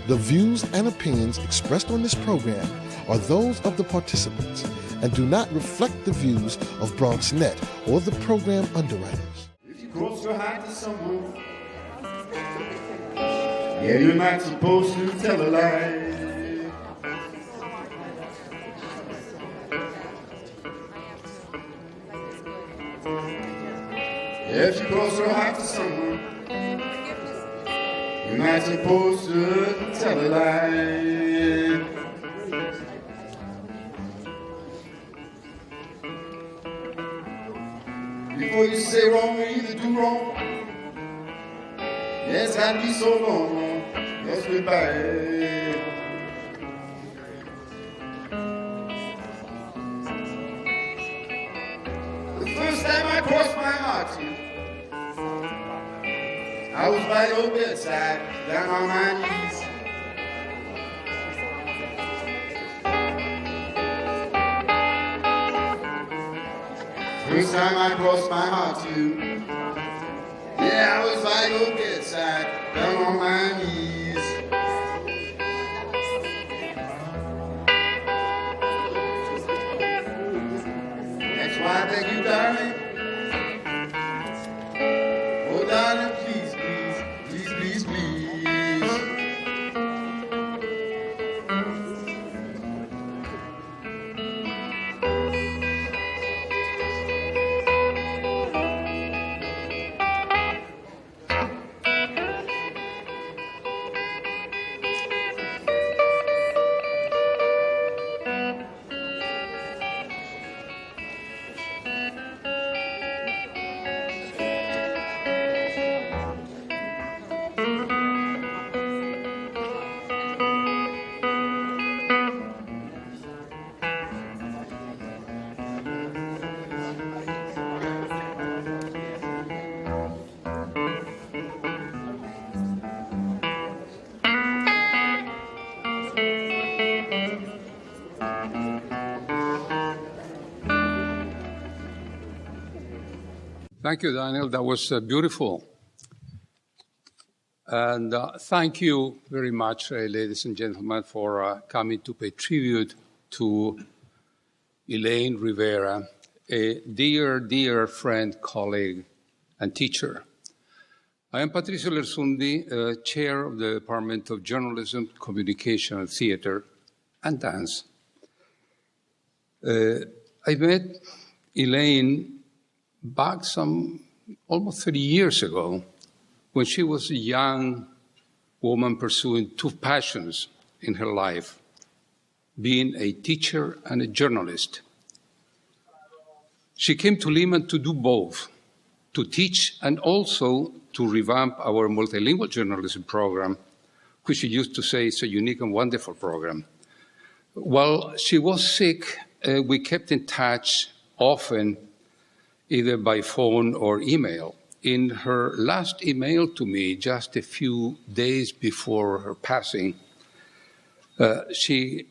The views and opinions expressed on this program are those of the participants and do not reflect the views of BronxNet or the program underwriters. If you cross your heart to someone, yeah, you're not supposed to tell a lie. If you cross your heart to someone, you're not supposed to tell a lie. Before you say wrong, you either do wrong. Yes, I'd be so long. Yes, goodbye. The first time I crossed my heart to you, I was by your bedside, down on my knees. First time I crossed my heart to you, yeah, I was by your bedside, down on my knees. That's why I beg you, darling. Oh, darling, please, please, please, please, please. Thank you, Daniel. That was beautiful. And thank you very much, ladies and gentlemen, for coming to pay tribute to Elaine Rivera, a dear, dear friend, colleague, and teacher. I am Patricio Lersundi, chair of the Department of Journalism, Communication, and Theater, and Dance. I met Elaine back almost 30 years ago, when she was a young woman pursuing two passions in her life, being a teacher and a journalist. She came to Lehman to do both, to teach and also to revamp our multilingual journalism program, which she used to say is a unique and wonderful program. While she was sick, we kept in touch often, either by phone or email. In her last email to me, just a few days before her passing, she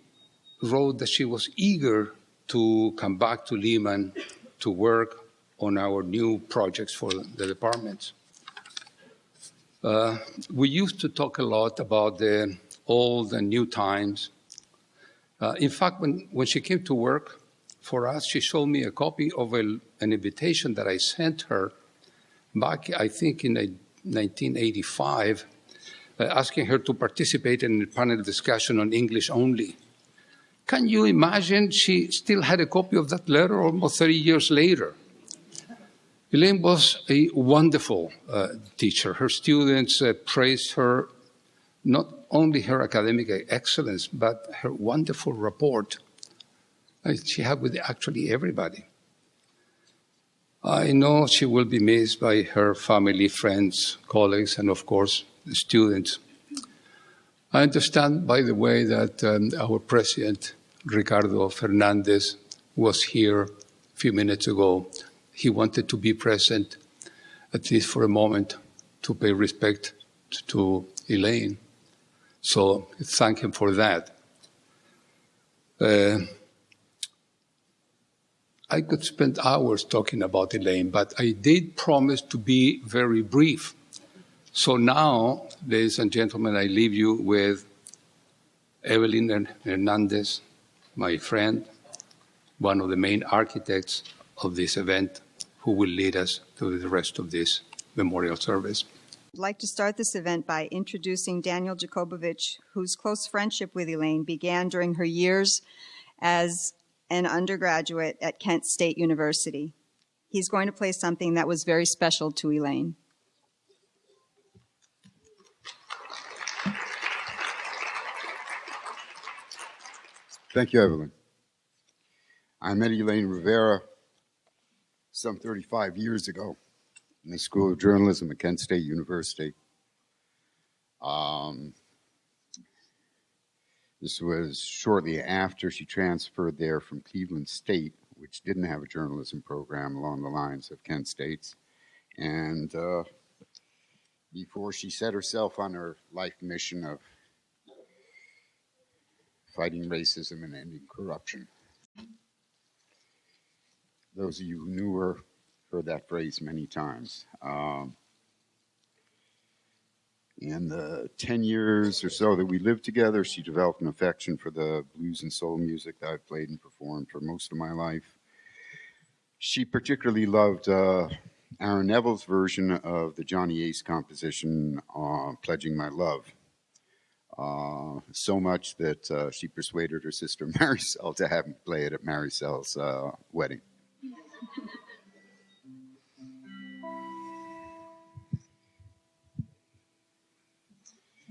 wrote that she was eager to come back to Lehman to work on our new projects for the departments. We used to talk a lot about the old and new times. In fact, when she came to work for us, she showed me a copy of an invitation that I sent her back, I think, in 1985, asking her to participate in a panel discussion on English only. Can you imagine she still had a copy of that letter almost 30 years later? Elaine was a wonderful teacher. Her students praised her, not only her academic excellence, but her wonderful rapport she had with actually everybody. I know she will be missed by her family, friends, colleagues, and of course, the students. I understand, by the way, that our president, Ricardo Fernandez, was here a few minutes ago. He wanted to be present, at least for a moment, to pay respect to Elaine. So thank him for that. I could spend hours talking about Elaine, but I did promise to be very brief. So now, ladies and gentlemen, I leave you with Evelyn Hernandez, my friend, one of the main architects of this event, who will lead us through the rest of this memorial service. I'd like to start this event by introducing Daniel Jakobovich, whose close friendship with Elaine began during her years as an undergraduate at Kent State University. He's going to play something that was very special to Elaine. Thank you, Evelyn. I met Elaine Rivera some 35 years ago in the School of Journalism at Kent State University. This was shortly after she transferred there from Cleveland State, which didn't have a journalism program along the lines of Kent State's. And before she set herself on her life mission of fighting racism and ending corruption. Those of you who knew her heard that phrase many times. In the 10 years or so that we lived together, she developed an affection for the blues and soul music that I've played and performed for most of my life. She particularly loved Aaron Neville's version of the Johnny Ace composition, Pledging My Love. So much that she persuaded her sister Maricel to have me play it at Maricel's wedding.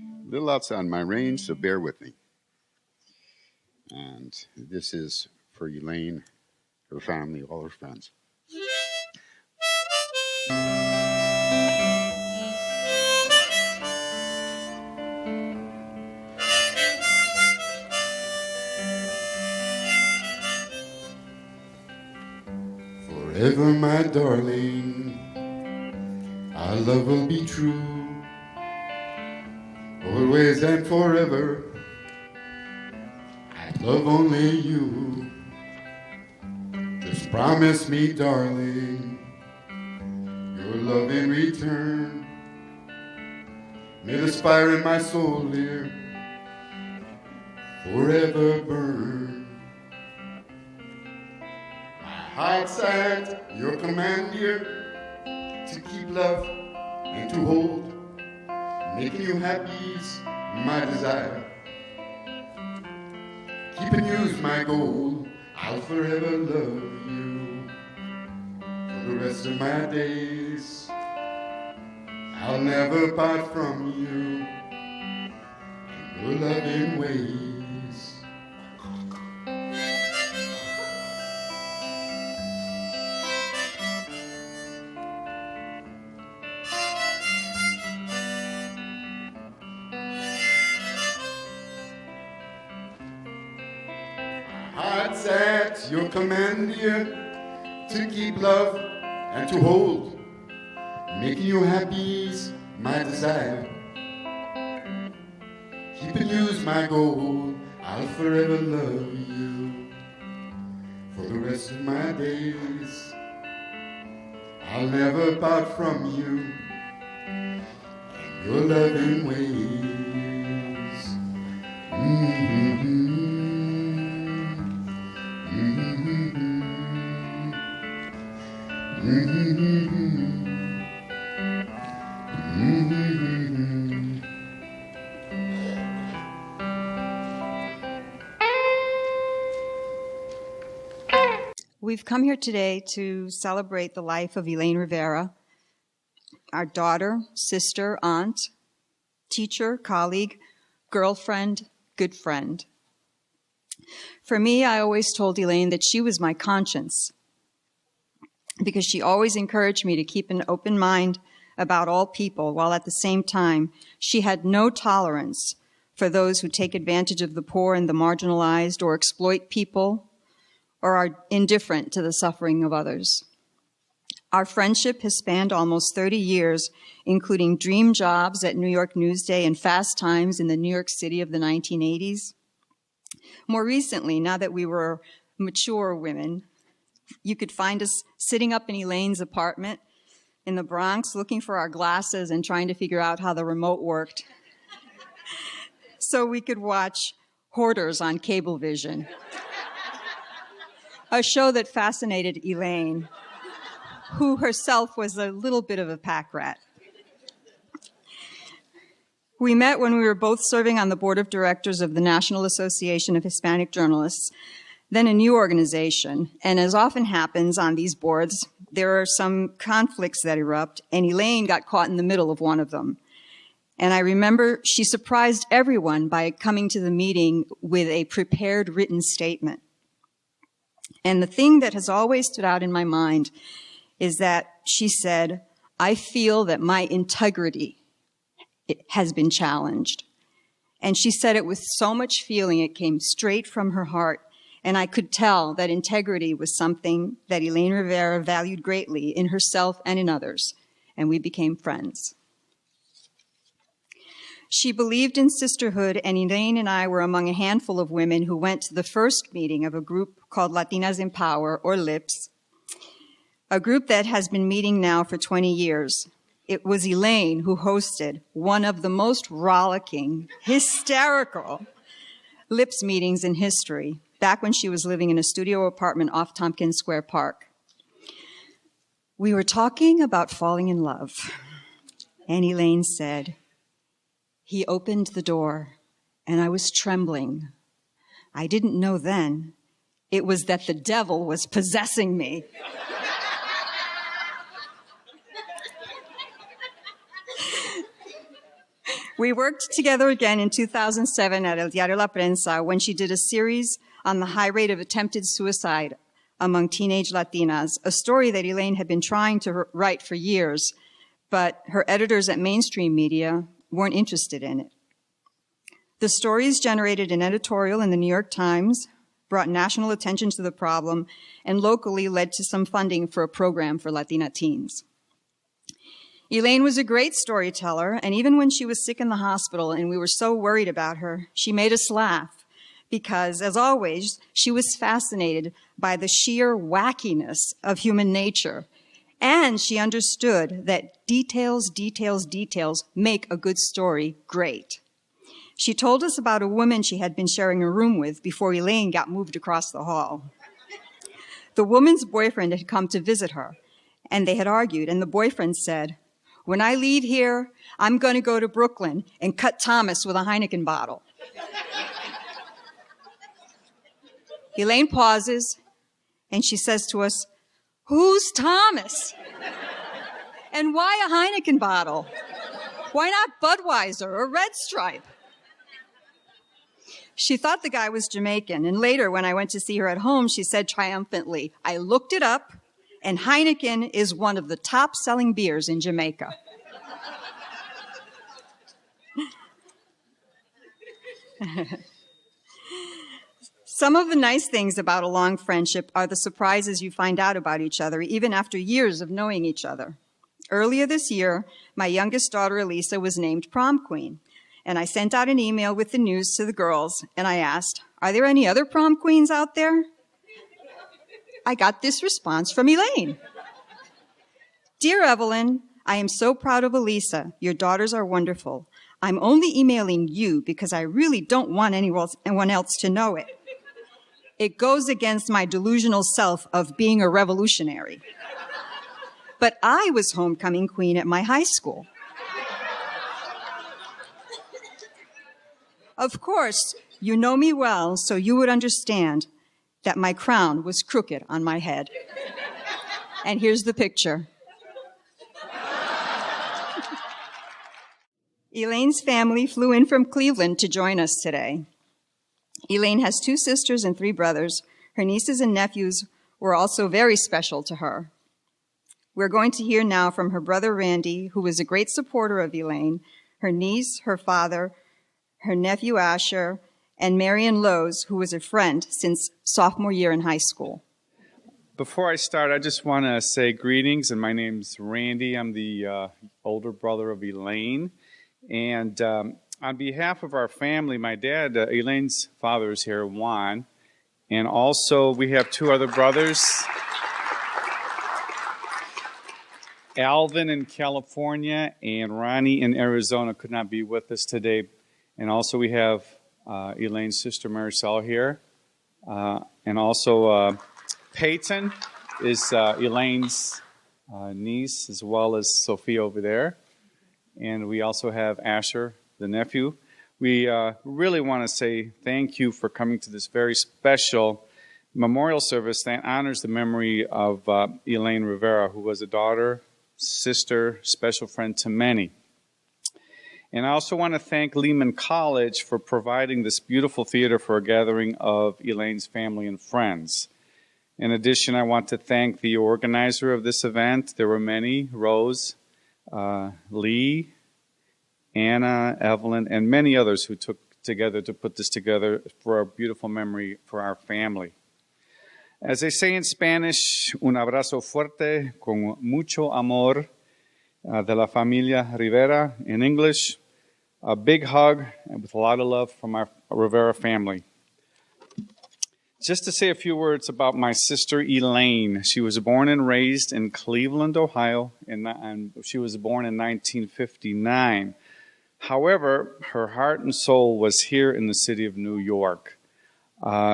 A little outside my range, so bear with me. And this is for Elaine, her family, all her friends. Forever, my darling, our love will be true. Always and forever, I love only you. Just promise me, darling, your love in return. May the fire in my soul, dear, forever burn. My heart's at your command, dear, to keep love and to hold. Making you happy's my desire. Keeping you's my goal. I'll forever love you for the rest of my days. I'll never part from you in your loving ways. Heart's at your command, dear, to keep love and to hold. Making you happy's my desire. Keeping you's my goal. I'll forever love you for the rest of my days. I'll never part from you in your loving ways. Mm-hmm. We've come here today to celebrate the life of Elaine Rivera, our daughter, sister, aunt, teacher, colleague, girlfriend, good friend. For me, I always told Elaine that she was my conscience, because she always encouraged me to keep an open mind about all people, while at the same time, she had no tolerance for those who take advantage of the poor and the marginalized, or exploit people, or are indifferent to the suffering of others. Our friendship has spanned almost 30 years, including dream jobs at New York Newsday and Fast Times in the New York City of the 1980s. More recently, now that we were mature women, you could find us sitting up in Elaine's apartment in the Bronx looking for our glasses and trying to figure out how the remote worked so we could watch Hoarders on Cablevision, a show that fascinated Elaine, who herself was a little bit of a pack rat. We met when we were both serving on the board of directors of the National Association of Hispanic Journalists, then a new organization. And as often happens on these boards, there are some conflicts that erupt, and Elaine got caught in the middle of one of them. And I remember she surprised everyone by coming to the meeting with a prepared written statement. And the thing that has always stood out in my mind is that she said, "I feel that my integrity has been challenged." And she said it with so much feeling, it came straight from her heart. And I could tell that integrity was something that Elaine Rivera valued greatly in herself and in others. And we became friends. She believed in sisterhood, and Elaine and I were among a handful of women who went to the first meeting of a group called Latinas in Power, or LIPS, a group that has been meeting now for 20 years. It was Elaine who hosted one of the most rollicking, hysterical LIPS meetings in history, back when she was living in a studio apartment off Tompkins Square Park. We were talking about falling in love, and Elaine said, "He opened the door, and I was trembling. I didn't know then. It was that the devil was possessing me." We worked together again in 2007 at El Diario La Prensa when she did a series on the high rate of attempted suicide among teenage Latinas, a story that Elaine had been trying to write for years, but her editors at mainstream media weren't interested in it. The stories generated an editorial in the New York Times, brought national attention to the problem, and locally led to some funding for a program for Latina teens. Elaine was a great storyteller, and even when she was sick in the hospital and we were so worried about her, she made us laugh because, as always, she was fascinated by the sheer wackiness of human nature. And she understood that details make a good story great. She told us about a woman she had been sharing a room with before Elaine got moved across the hall. The woman's boyfriend had come to visit her, and they had argued, and the boyfriend said, "When I leave here, I'm going to go to Brooklyn and cut Thomas with a Heineken bottle." Elaine pauses, and she says to us, "Who's Thomas? And why a Heineken bottle? Why not Budweiser or Red Stripe?" She thought the guy was Jamaican, and later, when I went to see her at home, she said triumphantly, "I looked it up, and Heineken is one of the top-selling beers in Jamaica." Some of the nice things about a long friendship are the surprises you find out about each other, even after years of knowing each other. Earlier this year, my youngest daughter, Elisa, was named prom queen, and I sent out an email with the news to the girls, and I asked, "Are there any other prom queens out there?" I got this response from Elaine. "Dear Evelyn, I am so proud of Elisa. Your daughters are wonderful. I'm only emailing you because I really don't want anyone else to know it. It goes against my delusional self of being a revolutionary. But I was homecoming queen at my high school. Of course, you know me well, so you would understand that my crown was crooked on my head." And here's the picture. Elaine's family flew in from Cleveland to join us today. Elaine has 2 sisters and 3 brothers. Her nieces and nephews were also very special to her. We're going to hear now from her brother Randy, who was a great supporter of Elaine, her niece, her father, her nephew Asher, and Marion Lowe's, who was a friend since sophomore year in high school. Before I start, I just want to say greetings, and my name's Randy. I'm the older brother of Elaine. And on behalf of our family, my dad, Elaine's father is here, Juan. And also we have 2 other brothers, Alvin in California and Ronnie in Arizona could not be with us today. And also we have Elaine's sister Maricel here. And also Peyton is Elaine's niece, as well as Sophia over there. And we also have Asher, the nephew. We really want to say thank you for coming to this very special memorial service that honors the memory of Elaine Rivera, who was a daughter, sister, special friend to many. And I also want to thank Lehman College for providing this beautiful theater for a gathering of Elaine's family and friends. In addition, I want to thank the organizer of this event. There were many, Rose, Lee, Anna, Evelyn, and many others who took together to put this together for a beautiful memory for our family. As they say in Spanish, un abrazo fuerte con mucho amor de la familia Rivera. In English, a big hug and with a lot of love from our Rivera family. Just to say a few words about my sister Elaine. She was born and raised in Cleveland, Ohio, and she was born in 1959. However, her heart and soul was here in the city of New York.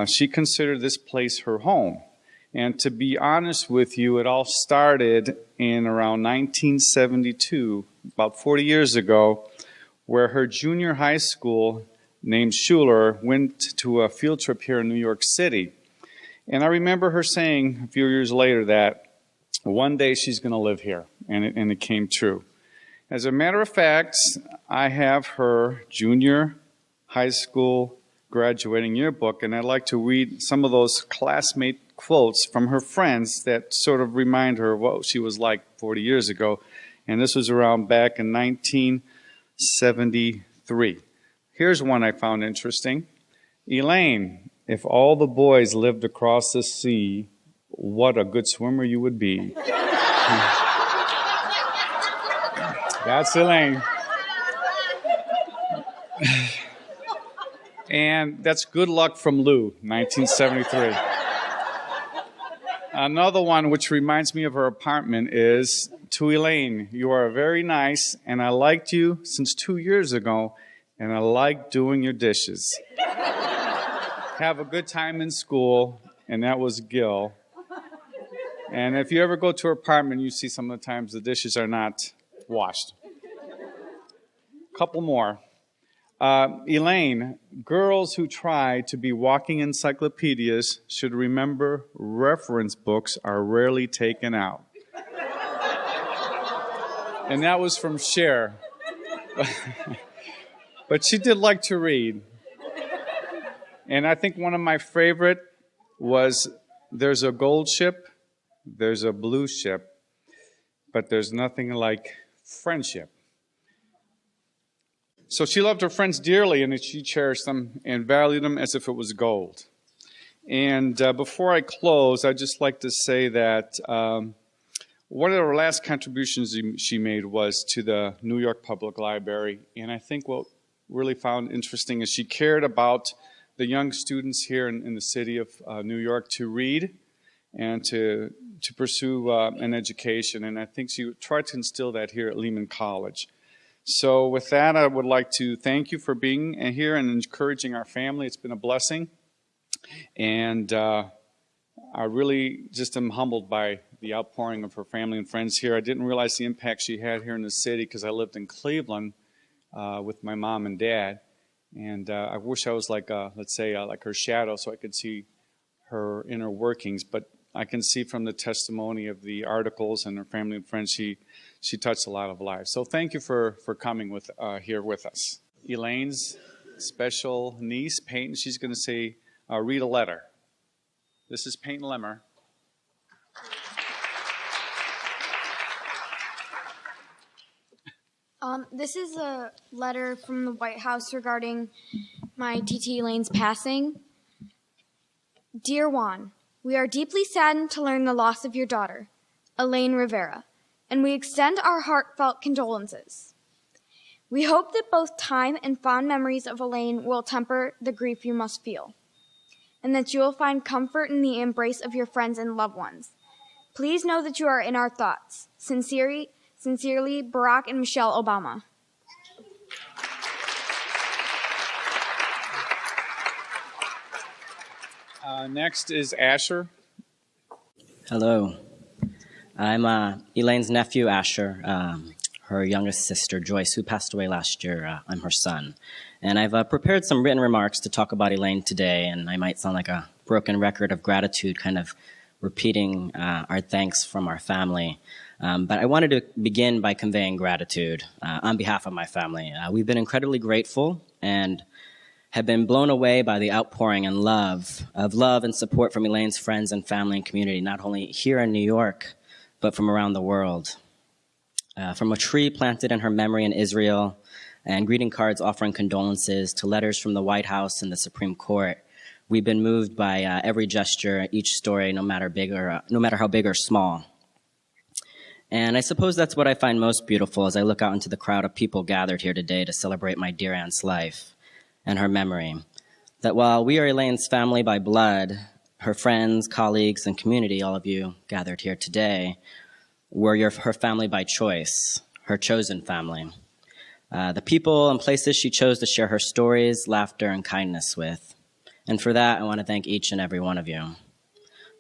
She considered this place her home. And to be honest with you, it all started in around 1972, about 40 years ago, where her junior high school named Schuler went to a field trip here in New York City. And I remember her saying a few years later that one day she's going to live here, and it came true. As a matter of fact, I have her junior high school graduating yearbook, and I'd like to read some of those classmate quotes from her friends that sort of remind her of what she was like 40 years ago. And this was around back in 1973. Here's one I found interesting. Elaine, if all the boys lived across the sea, what a good swimmer you would be. That's Elaine. And that's good luck from Lou, 1973. Another one which reminds me of her apartment is, to Elaine, you are very nice, and I liked you since 2 years ago, and I like doing your dishes. Have a good time in school, and that was Gil. And if you ever go to her apartment, you see some of the times the dishes are not washed. Couple more. Elaine, girls who try to be walking encyclopedias should remember reference books are rarely taken out. And that was from Cher. But she did like to read. And I think one of my favorite was, there's a gold ship, there's a blue ship, but there's nothing like friendship. So she loved her friends dearly, and she cherished them and valued them as if it was gold. And before I close, I'd just like to say that one of her last contributions she made was to the New York Public Library. And I think what really found interesting is she cared about the young students here in the city of New York to read and to pursue an education. And I think she tried to instill that here at Lehman College. So with that, I would like to thank you for being here and encouraging our family. It's been a blessing. And I really just am humbled by the outpouring of her family and friends here. I didn't realize the impact she had here in the city because I lived in Cleveland with my mom and dad. And I wish I was like, let's say, like her shadow so I could see her inner workings. But I can see from the testimony of the articles and her family and friends, she touched a lot of lives. So thank you for coming here with us. Elaine's special niece, Peyton, she's going to say, read a letter. This is Peyton Lemmer. This is a letter from the White House regarding my TT Elaine's passing. Dear Juan, we are deeply saddened to learn the loss of your daughter, Elaine Rivera, and we extend our heartfelt condolences. We hope that both time and fond memories of Elaine will temper the grief you must feel, and that you will find comfort in the embrace of your friends and loved ones. Please know that you are in our thoughts. Sincerely, Barack and Michelle Obama. Next is Asher. Hello. I'm Elaine's nephew, Asher, her youngest sister, Joyce, who passed away last year. I'm her son. And I've prepared some written remarks to talk about Elaine today, and I might sound like a broken record of gratitude, kind of repeating our thanks from our family. But I wanted to begin by conveying gratitude on behalf of my family. We've been incredibly grateful and have been blown away by the outpouring and love and support from Elaine's friends and family and community, not only here in New York, but from around the world. From a tree planted in her memory in Israel, and greeting cards offering condolences, to letters from the White House and the Supreme Court, we've been moved by every gesture, each story, no matter how big or small. And I suppose that's what I find most beautiful as I look out into the crowd of people gathered here today to celebrate my dear aunt's life and her memory. That while we are Elaine's family by blood, her friends, colleagues, and community, all of you gathered here today, were her family by choice, her chosen family. The people and places she chose to share her stories, laughter, and kindness with. And for that, I want to thank each and every one of you.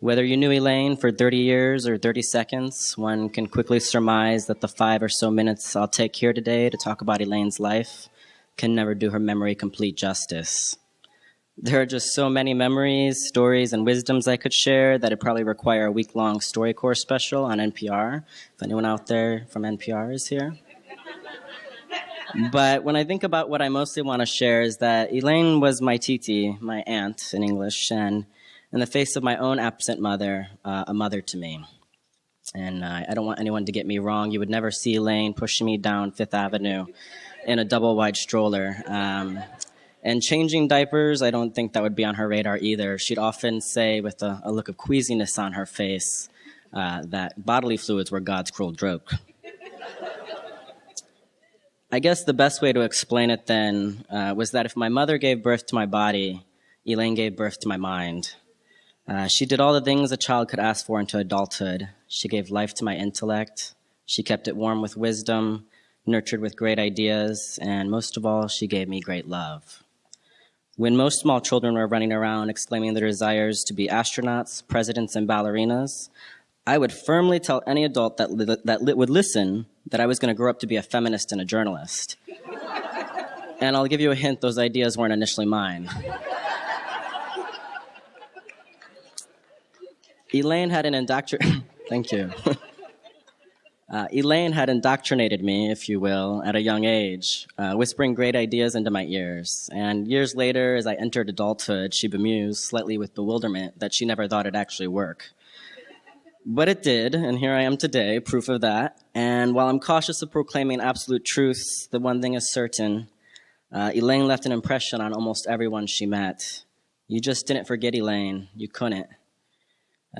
Whether you knew Elaine for 30 years or 30 seconds, one can quickly surmise that the 5 or so minutes I'll take here today to talk about Elaine's life can never do her memory complete justice. There are just so many memories, stories, and wisdoms I could share that it'd probably require a week-long StoryCorps special on NPR, if anyone out there from NPR is here. But when I think about what I mostly want to share is that Elaine was my titi, my aunt in English, and in the face of my own absent mother, a mother to me. And I don't want anyone to get me wrong. You would never see Elaine pushing me down Fifth Avenue in a double-wide stroller. And changing diapers, I don't think that would be on her radar either. She'd often say with a look of queasiness on her face that bodily fluids were God's cruel joke. I guess the best way to explain it then was that if my mother gave birth to my body, Elaine gave birth to my mind. She did all the things a child could ask for into adulthood. She gave life to my intellect. She kept it warm with wisdom, nurtured with great ideas, and most of all, she gave me great love. When most small children were running around exclaiming their desires to be astronauts, presidents, and ballerinas, I would firmly tell any adult that would listen that I was going to grow up to be a feminist and a journalist. And I'll give you a hint, those ideas weren't initially mine. Elaine had Thank you. Elaine had indoctrinated me, if you will, at a young age, whispering great ideas into my ears. And years later, as I entered adulthood, she bemused, slightly with bewilderment, that she never thought it'd actually work. But it did, and here I am today, proof of that. And while I'm cautious of proclaiming absolute truths, the one thing is certain. Elaine left an impression on almost everyone she met. You just didn't forget Elaine. You couldn't.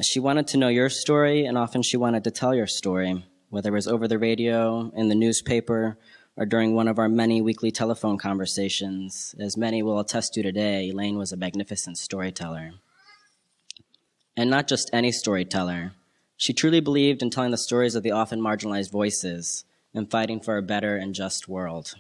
She wanted to know your story, and often she wanted to tell your story, whether it was over the radio, in the newspaper, or during one of our many weekly telephone conversations. As many will attest to today, Elaine was a magnificent storyteller. And not just any storyteller. She truly believed in telling the stories of the often marginalized voices and fighting for a better and just world.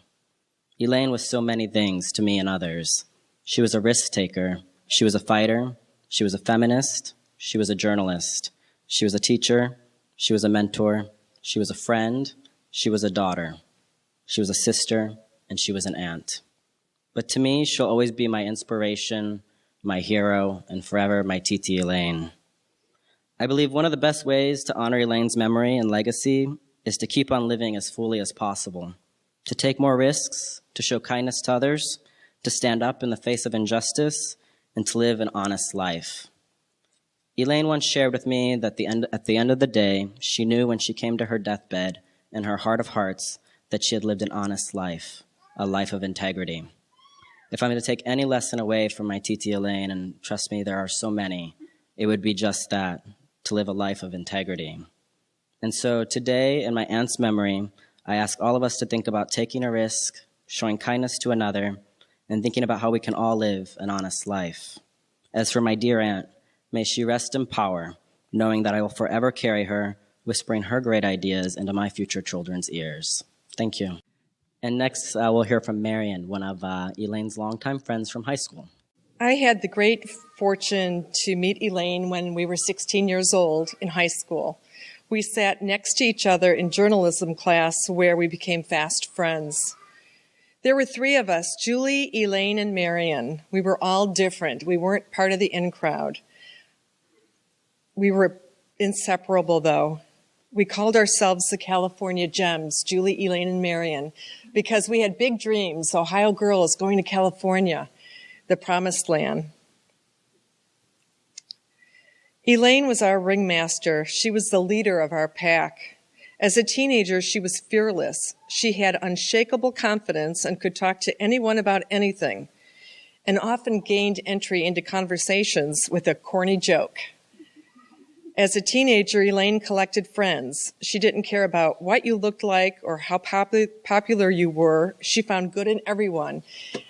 Elaine was so many things to me and others. She was a risk taker. She was a fighter. She was a feminist. She was a journalist. She was a teacher. She was a mentor. She was a friend. She was a daughter. She was a sister, and she was an aunt. But to me, she'll always be my inspiration, my hero, and forever my Titi Elaine. I believe one of the best ways to honor Elaine's memory and legacy is to keep on living as fully as possible, to take more risks, to show kindness to others, to stand up in the face of injustice, and to live an honest life. Elaine once shared with me that at the end of the day, she knew when she came to her deathbed, in her heart of hearts, that she had lived an honest life, a life of integrity. If I'm going to take any lesson away from my Titi Elaine, and trust me, there are so many, it would be just that, to live a life of integrity. And so today, in my aunt's memory, I ask all of us to think about taking a risk, showing kindness to another, and thinking about how we can all live an honest life. As for my dear aunt, may she rest in power, knowing that I will forever carry her, whispering her great ideas into my future children's ears. Thank you. And next, we'll hear from Marion, one of Elaine's longtime friends from high school. I had the great fortune to meet Elaine when we were 16 years old in high school. We sat next to each other in journalism class where we became fast friends. There were three of us, Julie, Elaine, and Marion. We were all different. We weren't part of the in crowd. We were inseparable, though. We called ourselves the California Gems, Julie, Elaine, and Marion, because we had big dreams, Ohio girls going to California, the promised land. Elaine was our ringmaster. She was the leader of our pack. As a teenager, she was fearless. She had unshakable confidence and could talk to anyone about anything, and often gained entry into conversations with a corny joke. As a teenager, Elaine collected friends. She didn't care about what you looked like or how popular you were. She found good in everyone.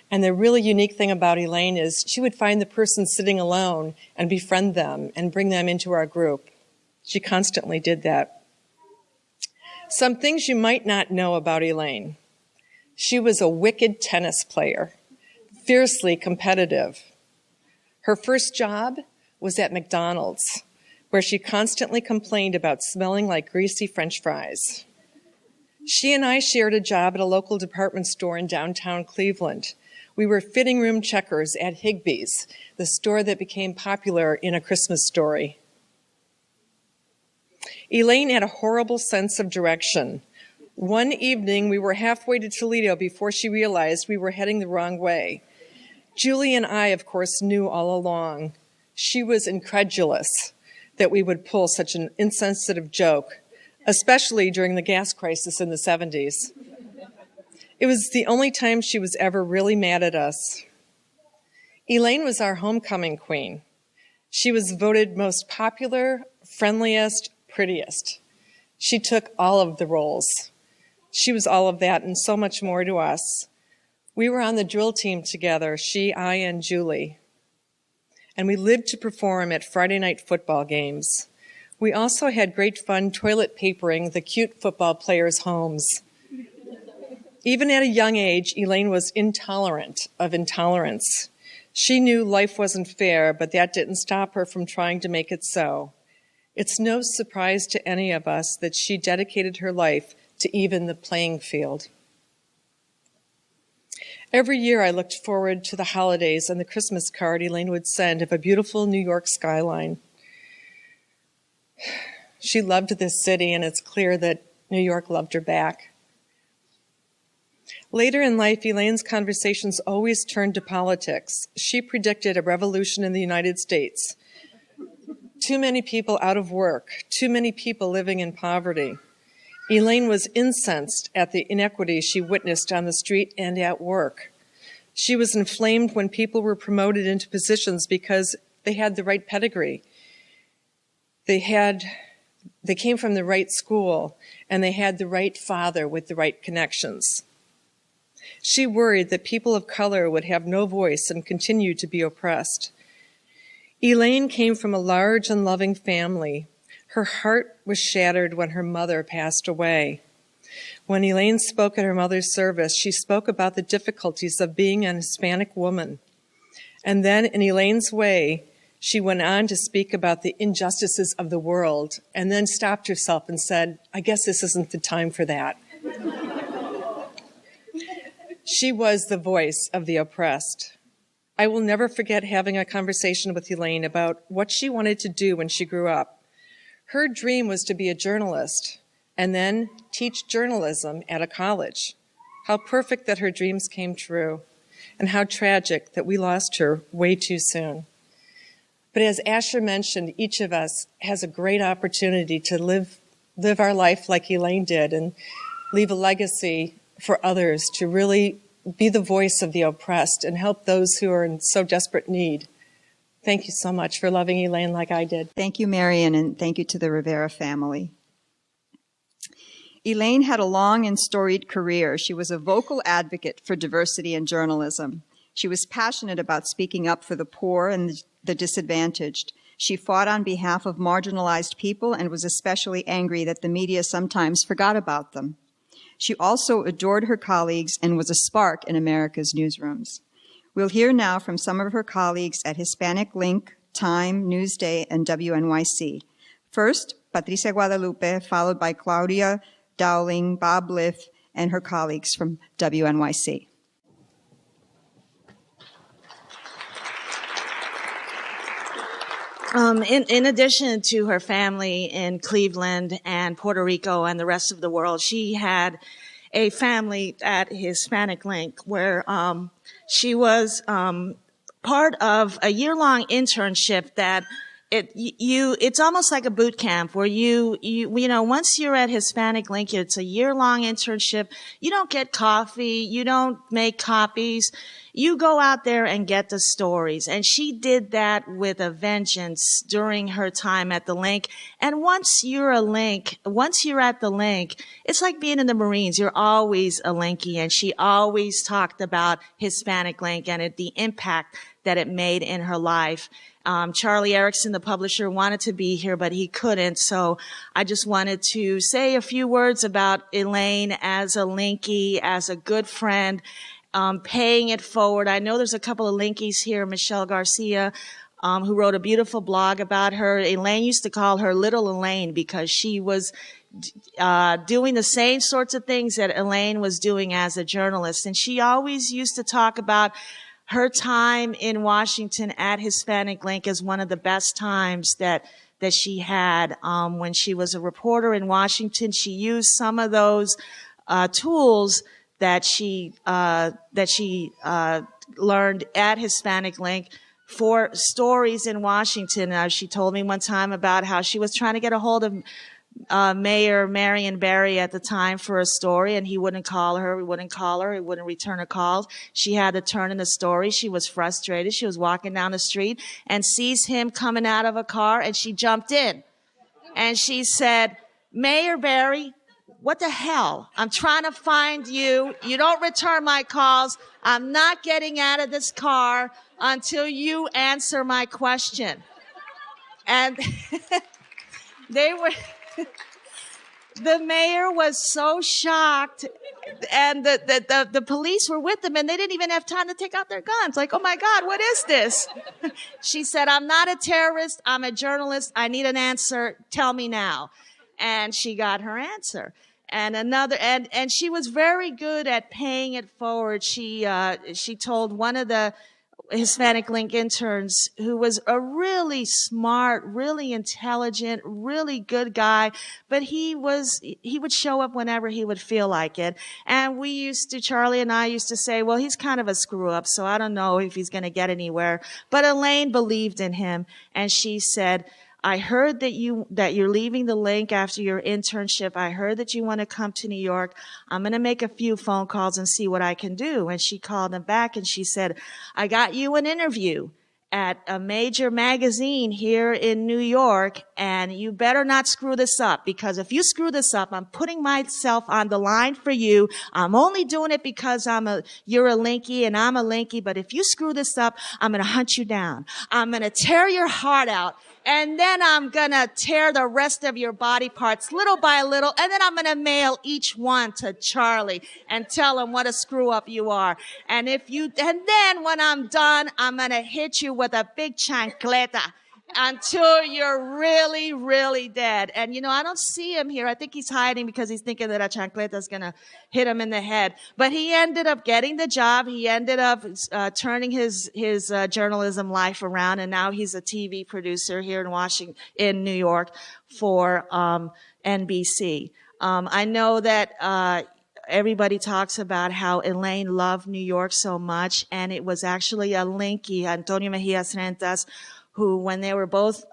And the really unique thing about Elaine is she would find the person sitting alone and befriend them and bring them into our group. She constantly did that. Some things you might not know about Elaine. She was a wicked tennis player, fiercely competitive. Her first job was at McDonald's, where she constantly complained about smelling like greasy French fries. She and I shared a job at a local department store in downtown Cleveland. We were fitting room checkers at Higbee's, the store that became popular in A Christmas Story. Elaine had a horrible sense of direction. One evening, we were halfway to Toledo before she realized we were heading the wrong way. Julie and I, of course, knew all along. She was incredulous that we would pull such an insensitive joke, especially during the gas crisis in the 70s. It was the only time she was ever really mad at us. Elaine was our homecoming queen. She was voted most popular, friendliest, prettiest. She took all of the roles. She was all of that and so much more to us. We were on the drill team together, she, I, and Julie. And we lived to perform at Friday night football games. We also had great fun toilet papering the cute football players' homes. Even at a young age, Elaine was intolerant of intolerance. She knew life wasn't fair, but that didn't stop her from trying to make it so. It's no surprise to any of us that she dedicated her life to even the playing field. Every year I looked forward to the holidays and the Christmas card Elaine would send of a beautiful New York skyline. She loved this city, and it's clear that New York loved her back. Later in life, Elaine's conversations always turned to politics. She predicted a revolution in the United States. Too many people out of work, too many people living in poverty. Elaine was incensed at the inequities she witnessed on the street and at work. She was inflamed when people were promoted into positions because they had the right pedigree. They came from the right school, and they had the right father with the right connections. She worried that people of color would have no voice and continue to be oppressed. Elaine came from a large and loving family. Her heart was shattered when her mother passed away. When Elaine spoke at her mother's service, she spoke about the difficulties of being an Hispanic woman. And then, in Elaine's way, she went on to speak about the injustices of the world, and then stopped herself and said, "I guess this isn't the time for that." She was the voice of the oppressed. I will never forget having a conversation with Elaine about what she wanted to do when she grew up. Her dream was to be a journalist and then teach journalism at a college. How perfect that her dreams came true, and how tragic that we lost her way too soon. But as Asher mentioned, each of us has a great opportunity to live our life like Elaine did and leave a legacy for others, to really be the voice of the oppressed and help those who are in so desperate need. Thank you so much for loving Elaine like I did. Thank you, Marion, and thank you to the Rivera family. Elaine had a long and storied career. She was a vocal advocate for diversity in journalism. She was passionate about speaking up for the poor and the disadvantaged. She fought on behalf of marginalized people and was especially angry that the media sometimes forgot about them. She also adored her colleagues and was a spark in America's newsrooms. We'll hear now from some of her colleagues at Hispanic Link, Time, Newsday, and WNYC. First, Patricia Guadalupe, followed by Claudia Dowling, Bob Liff, and her colleagues from WNYC. In addition to her family in Cleveland and Puerto Rico and the rest of the world, she had a family at Hispanic Link where she was part of a year-long internship that it's almost like a boot camp where you know, once you're at Hispanic Link, it's a year-long internship. You don't get coffee. You don't make copies. You go out there and get the stories. And she did that with a vengeance during her time at the Link. And once you're at the Link, it's like being in the Marines. You're always a Linkie. And she always talked about Hispanic Link and the impact that it made in her life. Charlie Erickson, the publisher, wanted to be here, but he couldn't. So I just wanted to say a few words about Elaine as a Linkie, as a good friend, paying it forward. I know there's a couple of Linkies here, Michelle Garcia, who wrote a beautiful blog about her. Elaine used to call her Little Elaine because she was doing the same sorts of things that Elaine was doing as a journalist. And she always used to talk about her time in Washington at Hispanic Link as one of the best times that she had. When she was a reporter in Washington, she used some of those tools that she learned at Hispanic Link for stories in Washington. She told me one time about how she was trying to get a hold of Mayor Marion Barry at the time for a story, and he wouldn't call her, he wouldn't return her calls. She had to turn in the story. She was frustrated. She was walking down the street and sees him coming out of a car, and she jumped in. And she said, Mayor Barry, what the hell? I'm trying to find you. You don't return my calls. I'm not getting out of this car until you answer my question. And the mayor was so shocked, and the police were with them, and they didn't even have time to take out their guns. Like, oh my God, what is this? She said, I'm not a terrorist. I'm a journalist. I need an answer. Tell me now. And she got her answer. And and she was very good at paying it forward. She told one of the Hispanic Link interns, who was a really smart, really intelligent, really good guy, but he would show up whenever he would feel like it. And Charlie and I used to say, well, he's kind of a screw up, so I don't know if he's going to get anywhere. But Elaine believed in him, and she said, I heard that you're leaving the Link after your internship. I heard that you want to come to New York. I'm going to make a few phone calls and see what I can do. And she called him back and she said, I got you an interview at a major magazine here in New York, and you better not screw this up, because if you screw this up, I'm putting myself on the line for you. I'm only doing it because you're a Linkie and I'm a Linkie, but if you screw this up, I'm going to hunt you down. I'm going to tear your heart out. And then I'm going to tear the rest of your body parts little by little. And then I'm going to mail each one to Charlie and tell him what a screw up you are. And then when I'm done, I'm going to hit you with a big chancleta until you're really, really dead. And, I don't see him here. I think he's hiding because he's thinking that a chancleta is going to hit him in the head. But he ended up getting the job. He ended up turning his journalism life around, and now he's a TV producer here in New York for NBC. I know that everybody talks about how Elaine loved New York so much, and it was actually a Linkie, Antonio Mejias Rentas, who, when they were both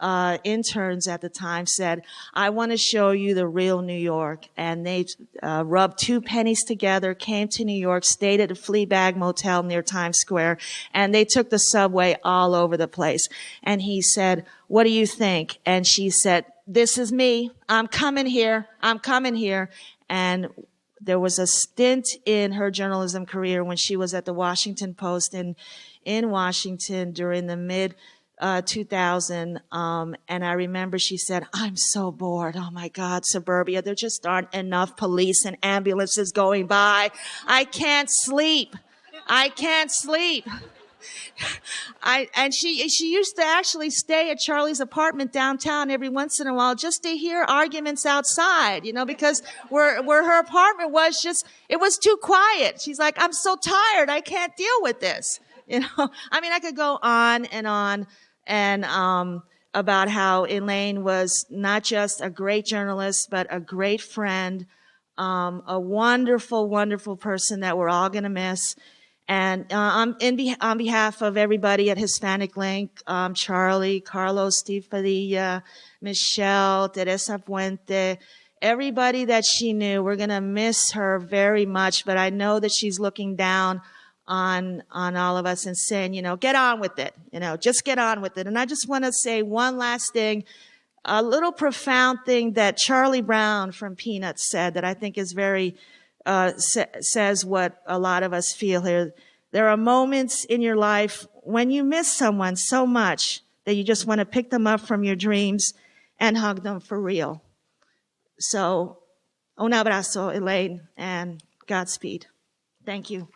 interns at the time, said, I want to show you the real New York. And they rubbed two pennies together, came to New York, stayed at a Fleabag motel near Times Square, and they took the subway all over the place. And he said, what do you think? And she said, this is me. I'm coming here. I'm coming here. And there was a stint in her journalism career when she was at the Washington Post in Washington during the mid 2000, and I remember she said, I'm so bored. Oh my God, suburbia, there just aren't enough police and ambulances going by. I can't sleep. I can't sleep. She used to actually stay at Charlie's apartment downtown every once in a while just to hear arguments outside, because where her apartment was it was too quiet. She's like, I'm so tired, I can't deal with this. I could go on and about how Elaine was not just a great journalist, but a great friend, a wonderful, wonderful person that we're all going to miss. And on behalf of everybody at Hispanic Link, Charlie, Carlos, Steve Padilla, Michelle, Teresa Puente, everybody that she knew, we're going to miss her very much. But I know that she's looking down on all of us and saying, get on with it, just get on with it. And I just want to say one last thing, a little profound thing that Charlie Brown from Peanuts said that I think is very says what a lot of us feel here. There are moments in your life when you miss someone so much that you just want to pick them up from your dreams and hug them for real. So, un abrazo, Elaine, and Godspeed. Thank you.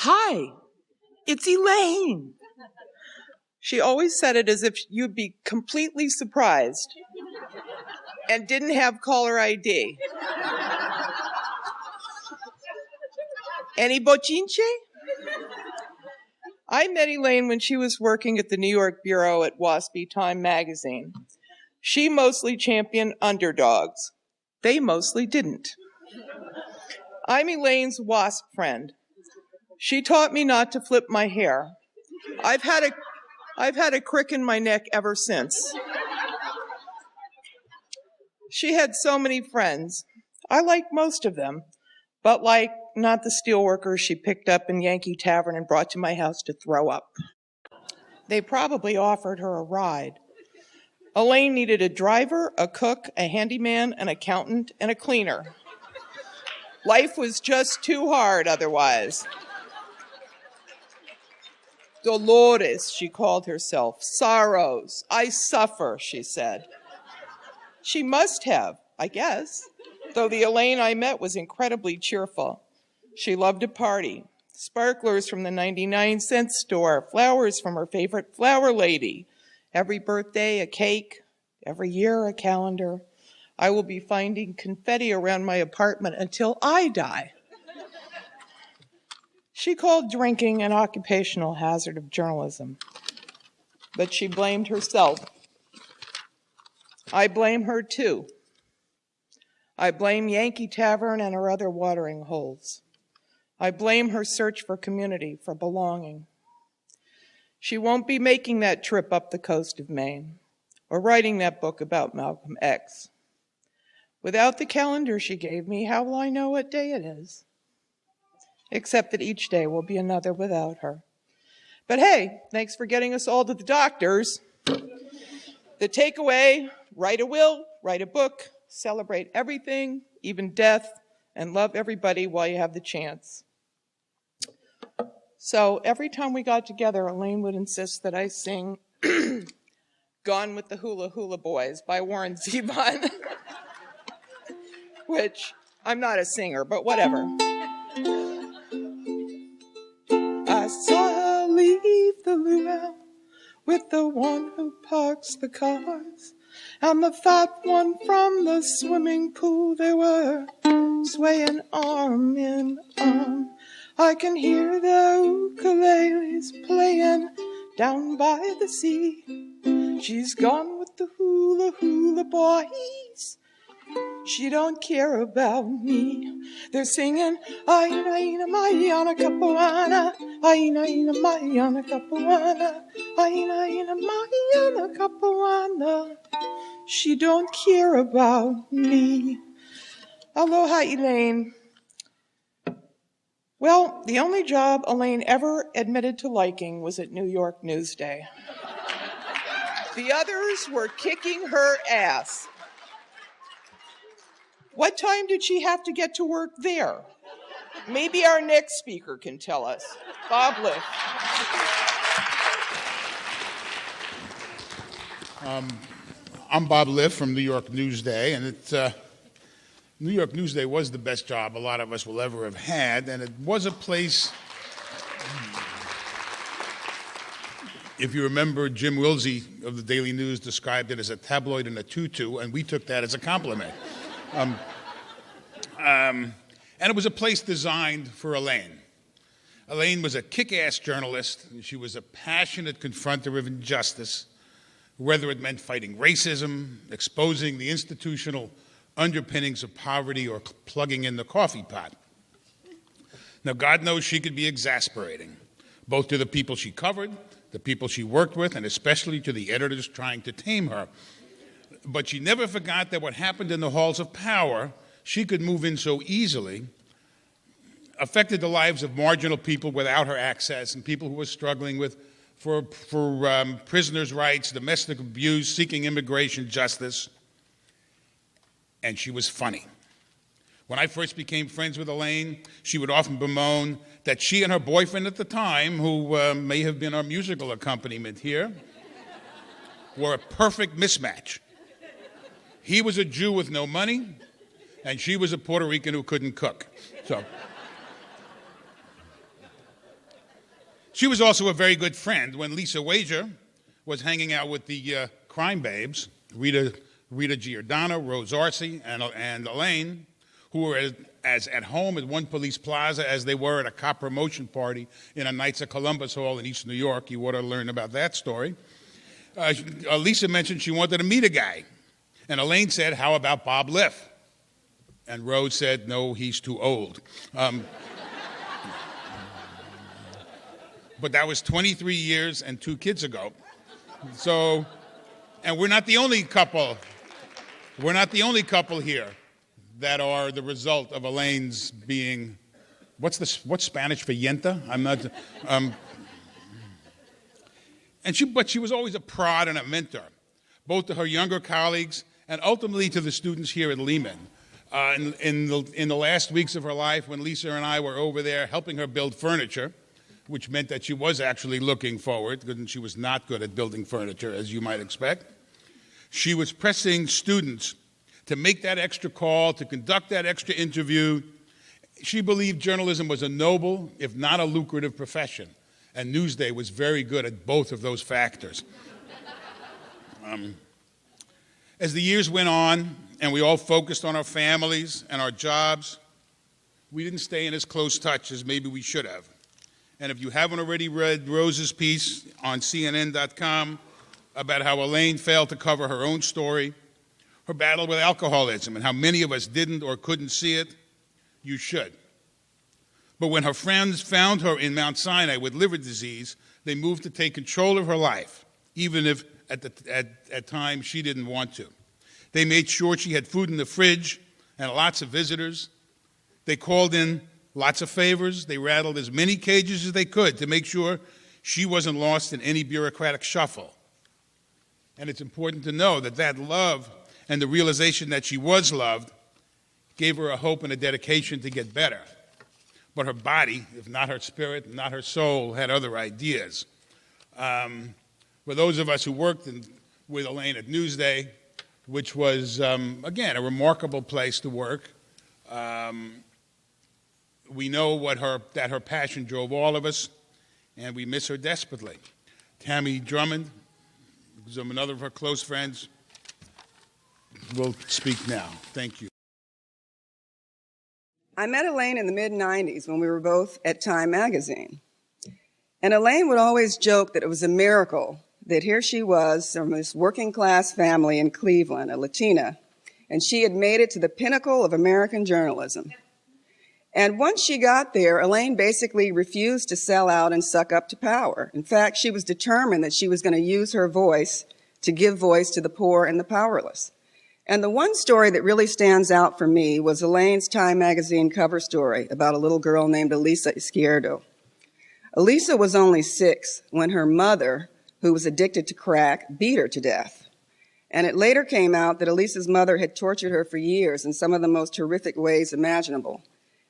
Hi, it's Elaine. She always said it as if you'd be completely surprised and didn't have caller ID. Any bochinche? I met Elaine when she was working at the New York bureau at Waspy Time magazine. She mostly championed underdogs. They mostly didn't. I'm Elaine's WASP friend. She taught me not to flip my hair. I've had a crick in my neck ever since. She had so many friends. I like most of them, but not the steelworkers she picked up in Yankee Tavern and brought to my house to throw up. They probably offered her a ride. Elaine needed a driver, a cook, a handyman, an accountant, and a cleaner. Life was just too hard otherwise. Dolores, she called herself. Sorrows. I suffer, she said. She must have, I guess, though the Elaine I met was incredibly cheerful. She loved to party. Sparklers from the 99-cent store, flowers from her favorite flower lady. Every birthday, a cake. Every year, a calendar. I will be finding confetti around my apartment until I die. She called drinking an occupational hazard of journalism, but she blamed herself. I blame her too. I blame Yankee Tavern and her other watering holes. I blame her search for community, for belonging. She won't be making that trip up the coast of Maine or writing that book about Malcolm X. Without the calendar she gave me, how will I know what day it is? Except that each day will be another without her. But hey, thanks for getting us all to the doctors. The takeaway, write a will, write a book, celebrate everything, even death, and love everybody while you have the chance. So every time we got together, Elaine would insist that I sing Gone with the Hula Hula Boys by Warren Zevon, which I'm not a singer, but whatever. I saw her leave the luau with the one who parks the cars, and the fat one from the swimming pool. They were swaying arm in arm. I can hear their ukuleles playing down by the sea. She's gone with the hula hula boys. She don't care about me. They're singing, Aina ina Mayana Capuana, Aina ina Mayana Capuana, Aina ina Mayana Capuana. She don't care about me. Aloha, Elaine. Well, the only job Elaine ever admitted to liking was at New York Newsday. The others were kicking her ass. What time did she have to get to work there? Maybe our next speaker can tell us. Bob Liff. I'm Bob Liff from New York Newsday, and New York Newsday was the best job a lot of us will ever have had, and it was a place. If you remember, Jim Wilsey of the Daily News described it as a tabloid in a tutu, and we took that as a compliment. And it was a place designed for Elaine. Elaine was a kick-ass journalist, and she was a passionate confronter of injustice, whether it meant fighting racism, exposing the institutional underpinnings of poverty, or plugging in the coffee pot. Now, God knows she could be exasperating, both to the people she covered, the people she worked with, and especially to the editors trying to tame her. But she never forgot that what happened in the halls of power, she could move in so easily, affected the lives of marginal people without her access and people who were struggling with for prisoners' rights, domestic abuse, seeking immigration justice. And she was funny. When I first became friends with Elaine, she would often bemoan that she and her boyfriend at the time, who may have been our musical accompaniment here, were a perfect mismatch. He was a Jew with no money, and she was a Puerto Rican who couldn't cook. So she was also a very good friend. When Lisa Wager was hanging out with the crime babes, Rita Giordano, Rose Arce, and Elaine, who were as at home at one police plaza as they were at a cop promotion party in a Knights of Columbus Hall in East New York. You ought to learn about that story. Lisa mentioned she wanted to meet a guy. And Elaine said, "How about Bob Liff?" And Rose said, "No, he's too old." But that was 23 years and 2 kids ago. So, and we're not the only couple. We're not the only couple here that are the result of Elaine's being, what's Spanish for yenta? I'm not. But she was always a prod and a mentor, both to her younger colleagues and ultimately to the students here at Lehman. In the last weeks of her life, when Lisa and I were over there helping her build furniture, which meant that she was actually looking forward, because she was not good at building furniture, as you might expect. She was pressing students to make that extra call, to conduct that extra interview. She believed journalism was a noble, if not a lucrative profession, and Newsday was very good at both of those factors. As the years went on, and we all focused on our families and our jobs, we didn't stay in as close touch as maybe we should have. And if you haven't already read Rose's piece on CNN.com about how Elaine failed to cover her own story, her battle with alcoholism, and how many of us didn't or couldn't see it, you should. But when her friends found her in Mount Sinai with liver disease, they moved to take control of her life, even if at times she didn't want to. They made sure she had food in the fridge and lots of visitors. They called in lots of favors. They rattled as many cages as they could to make sure she wasn't lost in any bureaucratic shuffle. And it's important to know that that love and the realization that she was loved gave her a hope and a dedication to get better. But her body, if not her spirit, not her soul, had other ideas. For those of us who worked with Elaine at Newsday, which was, again, a remarkable place to work, we know that her passion drove all of us, and we miss her desperately. Tammy Drummond, who's another of her close friends, will speak now. Thank you. I met Elaine in the mid-'90s when we were both at Time magazine. And Elaine would always joke that it was a miracle that here she was from this working-class family in Cleveland, a Latina, and she had made it to the pinnacle of American journalism. And once she got there, Elaine basically refused to sell out and suck up to power. In fact, she was determined that she was going to use her voice to give voice to the poor and the powerless. And the one story that really stands out for me was Elaine's Time magazine cover story about a little girl named Elisa Izquierdo. Elisa was only 6 when her mother, who was addicted to crack, beat her to death. And it later came out that Elisa's mother had tortured her for years in some of the most horrific ways imaginable,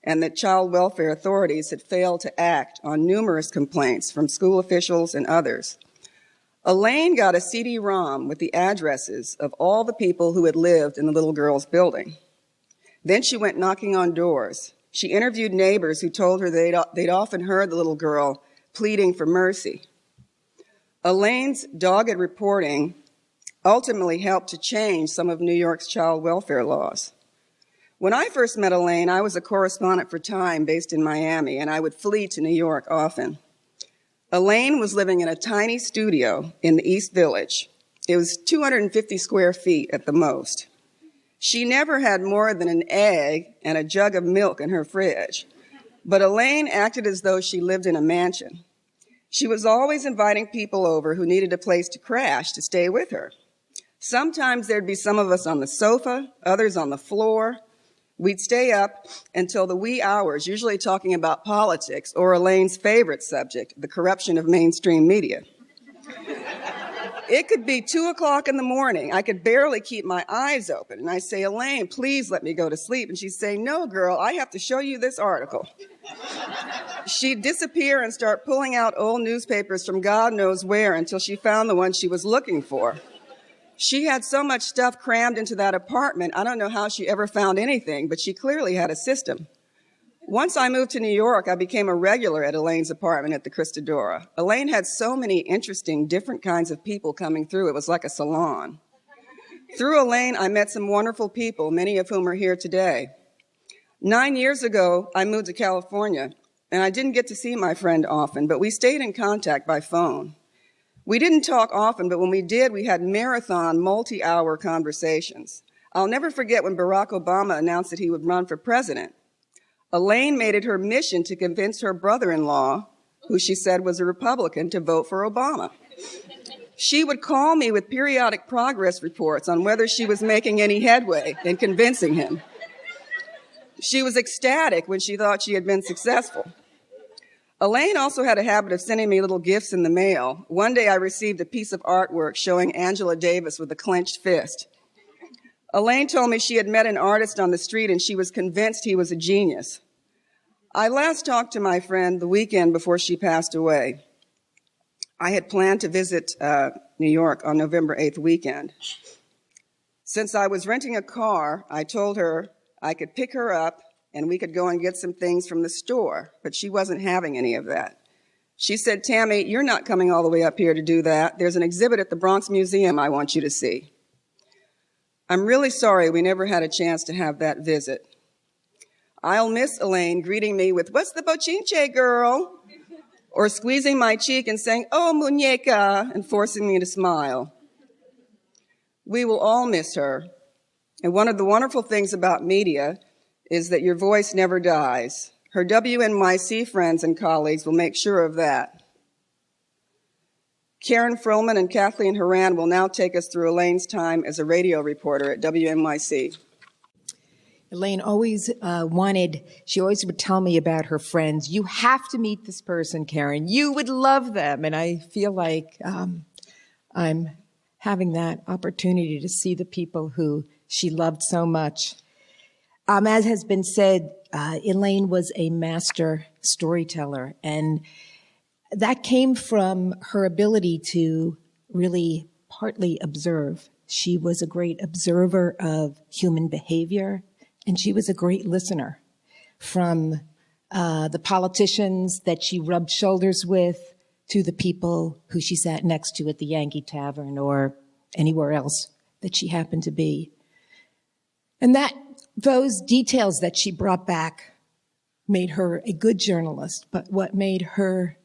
and that child welfare authorities had failed to act on numerous complaints from school officials and others. Elaine got a CD-ROM with the addresses of all the people who had lived in the little girl's building. Then she went knocking on doors. She interviewed neighbors who told her they'd often heard the little girl pleading for mercy. Elaine's dogged reporting ultimately helped to change some of New York's child welfare laws. When I first met Elaine, I was a correspondent for Time based in Miami, and I would flee to New York often. Elaine was living in a tiny studio in the East Village. It was 250 square feet at the most. She never had more than an egg and a jug of milk in her fridge, but Elaine acted as though she lived in a mansion. She was always inviting people over who needed a place to crash to stay with her. Sometimes there'd be some of us on the sofa, others on the floor. We'd stay up until the wee hours, usually talking about politics or Elaine's favorite subject, the corruption of mainstream media. It could be 2 o'clock in the morning. I could barely keep my eyes open. And I say, Elaine, please let me go to sleep. And she'd say, no, girl, I have to show you this article. She'd disappear and start pulling out old newspapers from God knows where until she found the one she was looking for. She had so much stuff crammed into that apartment, I don't know how she ever found anything, but she clearly had a system. Once I moved to New York, I became a regular at Elaine's apartment at the Christadora. Elaine had so many interesting, different kinds of people coming through. It was like a salon. Through Elaine, I met some wonderful people, many of whom are here today. 9 years ago, I moved to California, and I didn't get to see my friend often, but we stayed in contact by phone. We didn't talk often, but when we did, we had marathon, multi-hour conversations. I'll never forget when Barack Obama announced that he would run for president. Elaine made it her mission to convince her brother-in-law, who she said was a Republican, to vote for Obama. She would call me with periodic progress reports on whether she was making any headway in convincing him. She was ecstatic when she thought she had been successful. Elaine also had a habit of sending me little gifts in the mail. One day I received a piece of artwork showing Angela Davis with a clenched fist. Elaine told me she had met an artist on the street and she was convinced he was a genius. I last talked to my friend the weekend before she passed away. I had planned to visit New York on November 8th weekend. Since I was renting a car, I told her I could pick her up and we could go and get some things from the store, but she wasn't having any of that. She said, Tammy, you're not coming all the way up here to do that. There's an exhibit at the Bronx Museum I want you to see. I'm really sorry we never had a chance to have that visit. I'll miss Elaine greeting me with, what's the bochinche, girl? Or squeezing my cheek and saying, oh, muñeca, and forcing me to smile. We will all miss her. And one of the wonderful things about media is that your voice never dies. Her WNYC friends and colleagues will make sure of that. Karen Frillman and Kathleen Horan will now take us through Elaine's time as a radio reporter at WNYC. Elaine always she always would tell me about her friends. You have to meet this person, Karen. You would love them. And I feel like I'm having that opportunity to see the people who she loved so much. As has been said, Elaine was a master storyteller, and that came from her ability to really partly observe. She was a great observer of human behavior, and she was a great listener. From the politicians that she rubbed shoulders with to the people who she sat next to at the Yankee Tavern or anywhere else that she happened to be. And those details that she brought back made her a good journalist. But what made her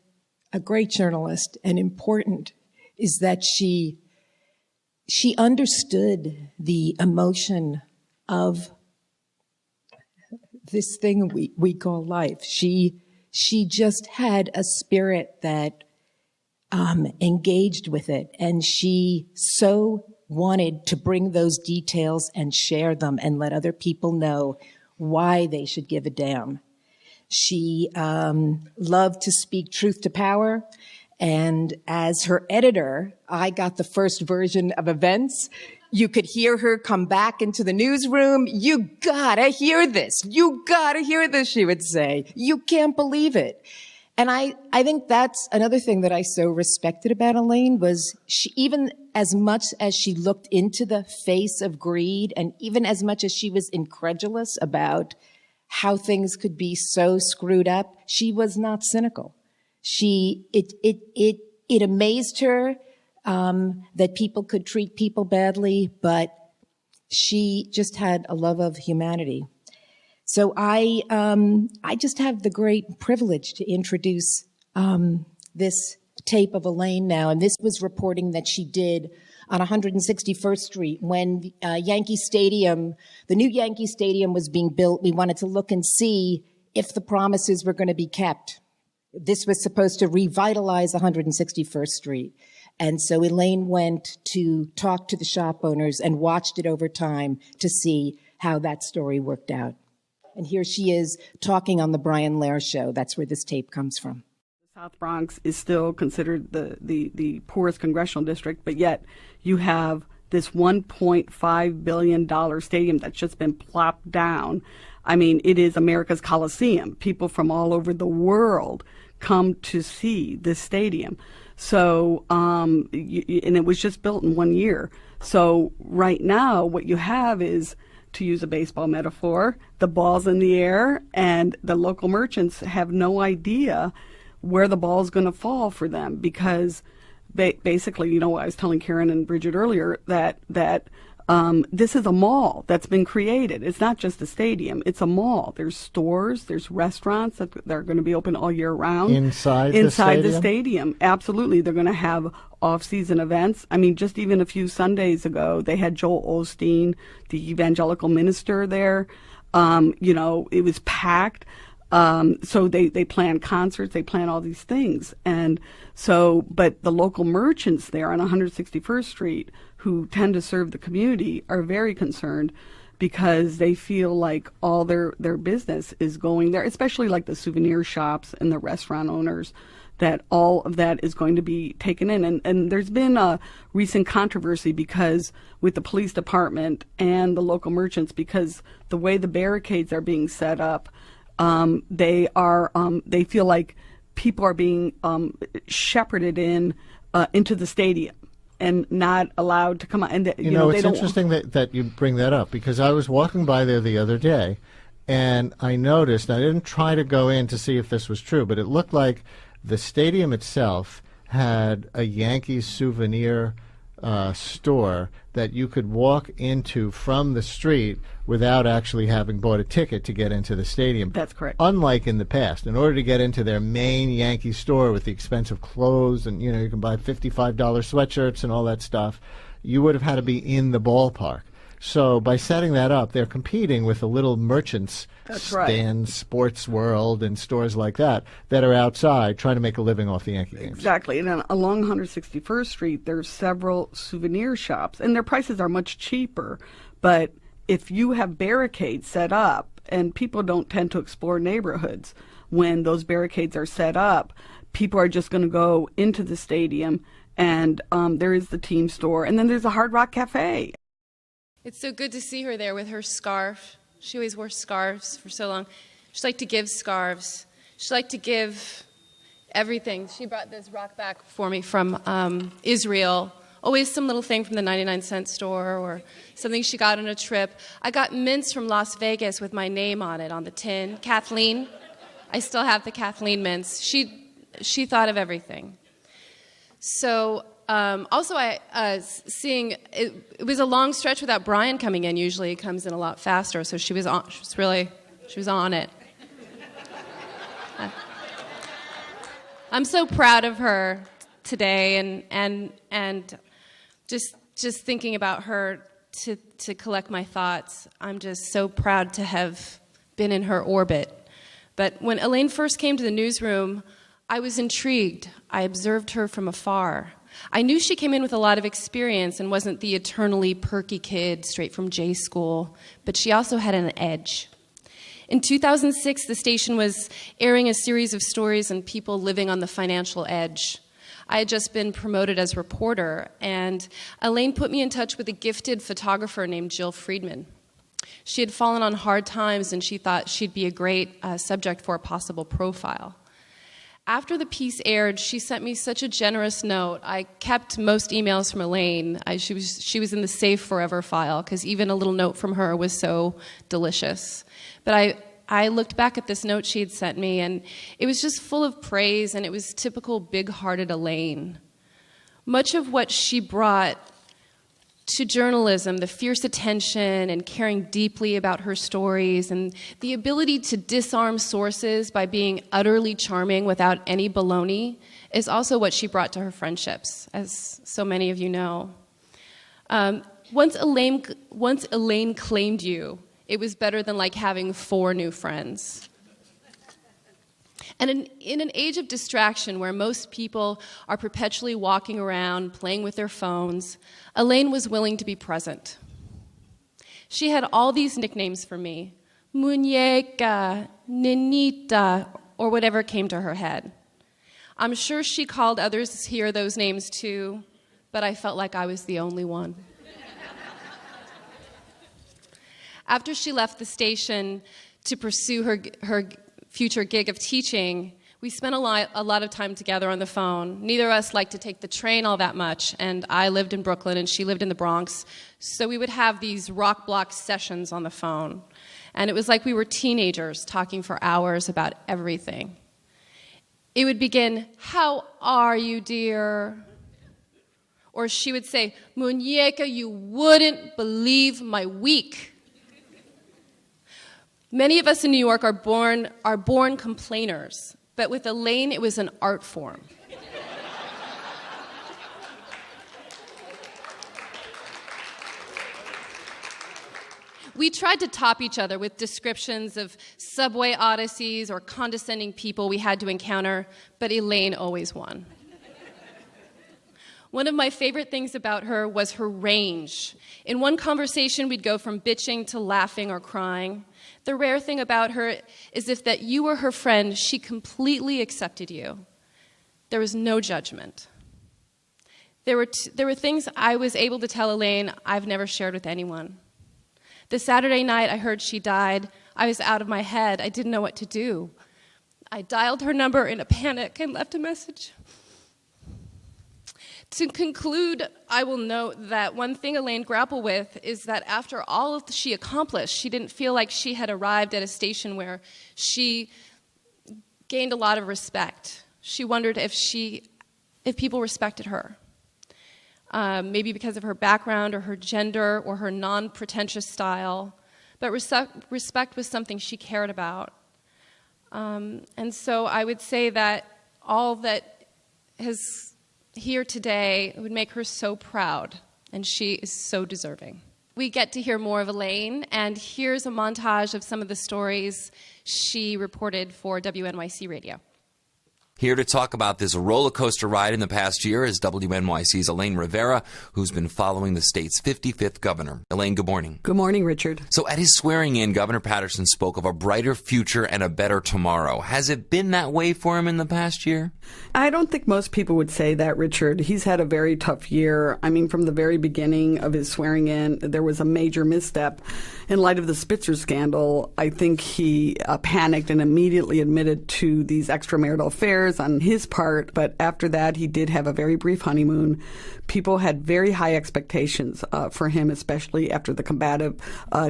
a great journalist and important is that she understood the emotion of this thing we call life. She just had a spirit that engaged with it, and she so wanted to bring those details and share them and let other people know why they should give a damn. She loved to speak truth to power, and as her editor, I got the first version of events. You could hear her come back into the newsroom. You gotta hear this. You gotta hear this, she would say. You can't believe it. And I think that's another thing that I so respected about Elaine was she, even as much as she looked into the face of greed and even as much as she was incredulous about how things could be so screwed up, she was not cynical. It amazed her that people could treat people badly, but she just had a love of humanity. So I just have the great privilege to introduce this tape of Elaine now, and this was reporting that she did on 161st Street when Yankee Stadium, the new Yankee Stadium was being built. We wanted to look and see if the promises were going to be kept. This was supposed to revitalize 161st Street. And so Elaine went to talk to the shop owners and watched it over time to see how that story worked out. And here she is talking on the Brian Lair Show. That's where this tape comes from. The South Bronx is still considered the poorest congressional district, but yet you have this $1.5 billion stadium that's just been plopped down. I mean, it is America's Coliseum. People from all over the world come to see this stadium. So, and it was just built in 1 year. So right now what you have is, to use a baseball metaphor, the ball's in the air and the local merchants have no idea where the ball's going to fall for them because basically, you know, I was telling Karen and Bridget earlier that this is a mall that's been created. It's not just a stadium. It's a mall. There's stores, there's restaurants that are going to be open all year round. Inside the stadium. Absolutely. They're going to have off-season events. I mean, just even a few Sundays ago, they had Joel Osteen, the evangelical minister there. You know, it was packed. So they plan concerts, they plan all these things. And so, but the local merchants there on 161st Street who tend to serve the community are very concerned because they feel like all their business is going there, especially like the souvenir shops and the restaurant owners, that all of that is going to be taken in. And there's been a recent controversy because with the police department and the local merchants, because the way the barricades are being set up, they feel like people are being shepherded into the stadium and not allowed to come out. And you know, it's interesting that you bring that up because I was walking by there the other day and I noticed, I didn't try to go in to see if this was true, but it looked like the stadium itself had a Yankees souvenir store that you could walk into from the street without actually having bought a ticket to get into the stadium. That's correct. Unlike in the past, in order to get into their main Yankee store with the expensive clothes and, you know, you can buy $55 sweatshirts and all that stuff, you would have had to be in the ballpark. So by setting that up, they're competing with the little merchants, stands, Sports World, and stores like that are outside trying to make a living off the Yankee games. Exactly. And along 161st Street, there's several souvenir shops, and their prices are much cheaper. But if you have barricades set up, and people don't tend to explore neighborhoods when those barricades are set up, people are just going to go into the stadium, and there is the team store, and then there's a Hard Rock Cafe. It's so good to see her there with her scarf. She always wore scarves for so long. She liked to give scarves. She liked to give everything. She brought this rock back for me from Israel. Always some little thing from the 99-cent store or something she got on a trip. I got mints from Las Vegas with my name on it on the tin. Kathleen. I still have the Kathleen mints. She thought of everything. So also, seeing it was a long stretch without Brian coming in. Usually, he comes in a lot faster. So she was on it. I'm so proud of her today, and just thinking about her to collect my thoughts. I'm just so proud to have been in her orbit. But when Elaine first came to the newsroom, I was intrigued. I observed her from afar. I knew she came in with a lot of experience and wasn't the eternally perky kid straight from J school, but she also had an edge. In 2006, the station was airing a series of stories on people living on the financial edge. I had just been promoted as reporter, and Elaine put me in touch with a gifted photographer named Jill Friedman. She had fallen on hard times, and she thought she'd be a great subject for a possible profile. After the piece aired, she sent me such a generous note. I kept most emails from Elaine. She was in the Save Forever file, because even a little note from her was so delicious. But I looked back at this note she had sent me, and it was just full of praise, and it was typical big-hearted Elaine. Much of what she brought to journalism, the fierce attention and caring deeply about her stories, and the ability to disarm sources by being utterly charming without any baloney, is also what she brought to her friendships, as so many of you know. Once Elaine claimed you, it was better than like having 4 new friends. And in an age of distraction where most people are perpetually walking around, playing with their phones, Elaine was willing to be present. She had all these nicknames for me: Muñeca, Nenita, or whatever came to her head. I'm sure she called others here those names too, but I felt like I was the only one. After she left the station to pursue her future gig of teaching, we spent a lot of time together on the phone. Neither of us liked to take the train all that much, and I lived in Brooklyn and she lived in the Bronx, so we would have these rock block sessions on the phone. And it was like we were teenagers talking for hours about everything. It would begin, "How are you, dear?" Or she would say, "Muñeca, you wouldn't believe my week." Many of us in New York are born complainers, but with Elaine, it was an art form. We tried to top each other with descriptions of subway odysseys or condescending people we had to encounter, but Elaine always won. One of my favorite things about her was her range. In one conversation, we'd go from bitching to laughing or crying. The rare thing about her is that you were her friend, she completely accepted you. There was no judgment. There were things I was able to tell Elaine I've never shared with anyone. The Saturday night I heard she died, I was out of my head. I didn't know what to do. I dialed her number in a panic and left a message. To conclude, I will note that one thing Elaine grappled with is that after all she accomplished, she didn't feel like she had arrived at a station where she gained a lot of respect. She wondered if people respected her, maybe because of her background or her gender or her non-pretentious style, but respect was something she cared about. And so I would say that all that has here today would make her so proud, and she is so deserving. We get to hear more of Elaine, and here's a montage of some of the stories she reported for WNYC Radio. Here to talk about this roller coaster ride in the past year is WNYC's Elaine Rivera, who's been following the state's 55th governor. Elaine, good morning. Good morning, Richard. So at his swearing in, Governor Patterson spoke of a brighter future and a better tomorrow. Has it been that way for him in the past year? I don't think most people would say that, Richard. He's had a very tough year. I mean, from the very beginning of his swearing in, there was a major misstep. In light of the Spitzer scandal, I think he panicked and immediately admitted to these extramarital affairs on his part, but after that, he did have a very brief honeymoon. People had very high expectations for him, especially after the combative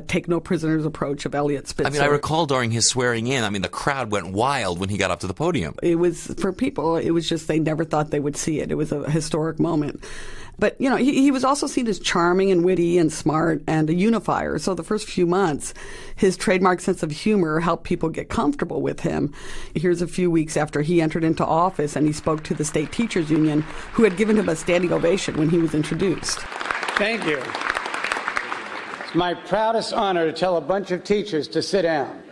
take-no-prisoners approach of Eliot Spitzer. I mean, I recall during his swearing in, the crowd went wild when he got up to the podium. It was, for people, it was just they never thought they would see it. It was a historic moment. But, you know, he was also seen as charming and witty and smart and a unifier. So the first few months, his trademark sense of humor helped people get comfortable with him. Here's a few weeks after he entered into office and he spoke to the state teachers union, who had given him a standing ovation when he was introduced. Thank you. It's my proudest honor to tell a bunch of teachers to sit down.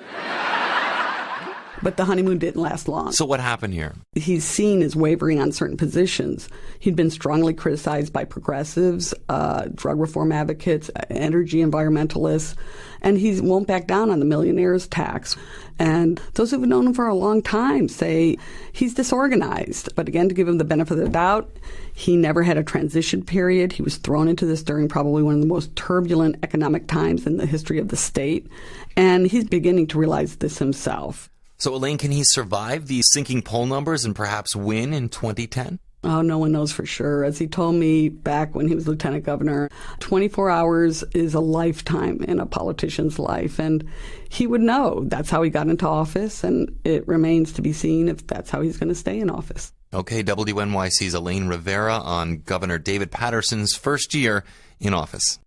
But the honeymoon didn't last long. So what happened here? He's seen as wavering on certain positions. He'd been strongly criticized by progressives, drug reform advocates, energy environmentalists, and he won't back down on the millionaire's tax. And those who've known him for a long time say he's disorganized. But again, to give him the benefit of the doubt, he never had a transition period. He was thrown into this during probably one of the most turbulent economic times in the history of the state. And he's beginning to realize this himself. So, Elaine, can he survive these sinking poll numbers and perhaps win in 2010? Oh, no one knows for sure. As he told me back when he was lieutenant governor, 24 hours is a lifetime in a politician's life. And he would know that's how he got into office, and it remains to be seen if that's how he's going to stay in office. Okay, WNYC's Elaine Rivera on Governor David Patterson's first year in office.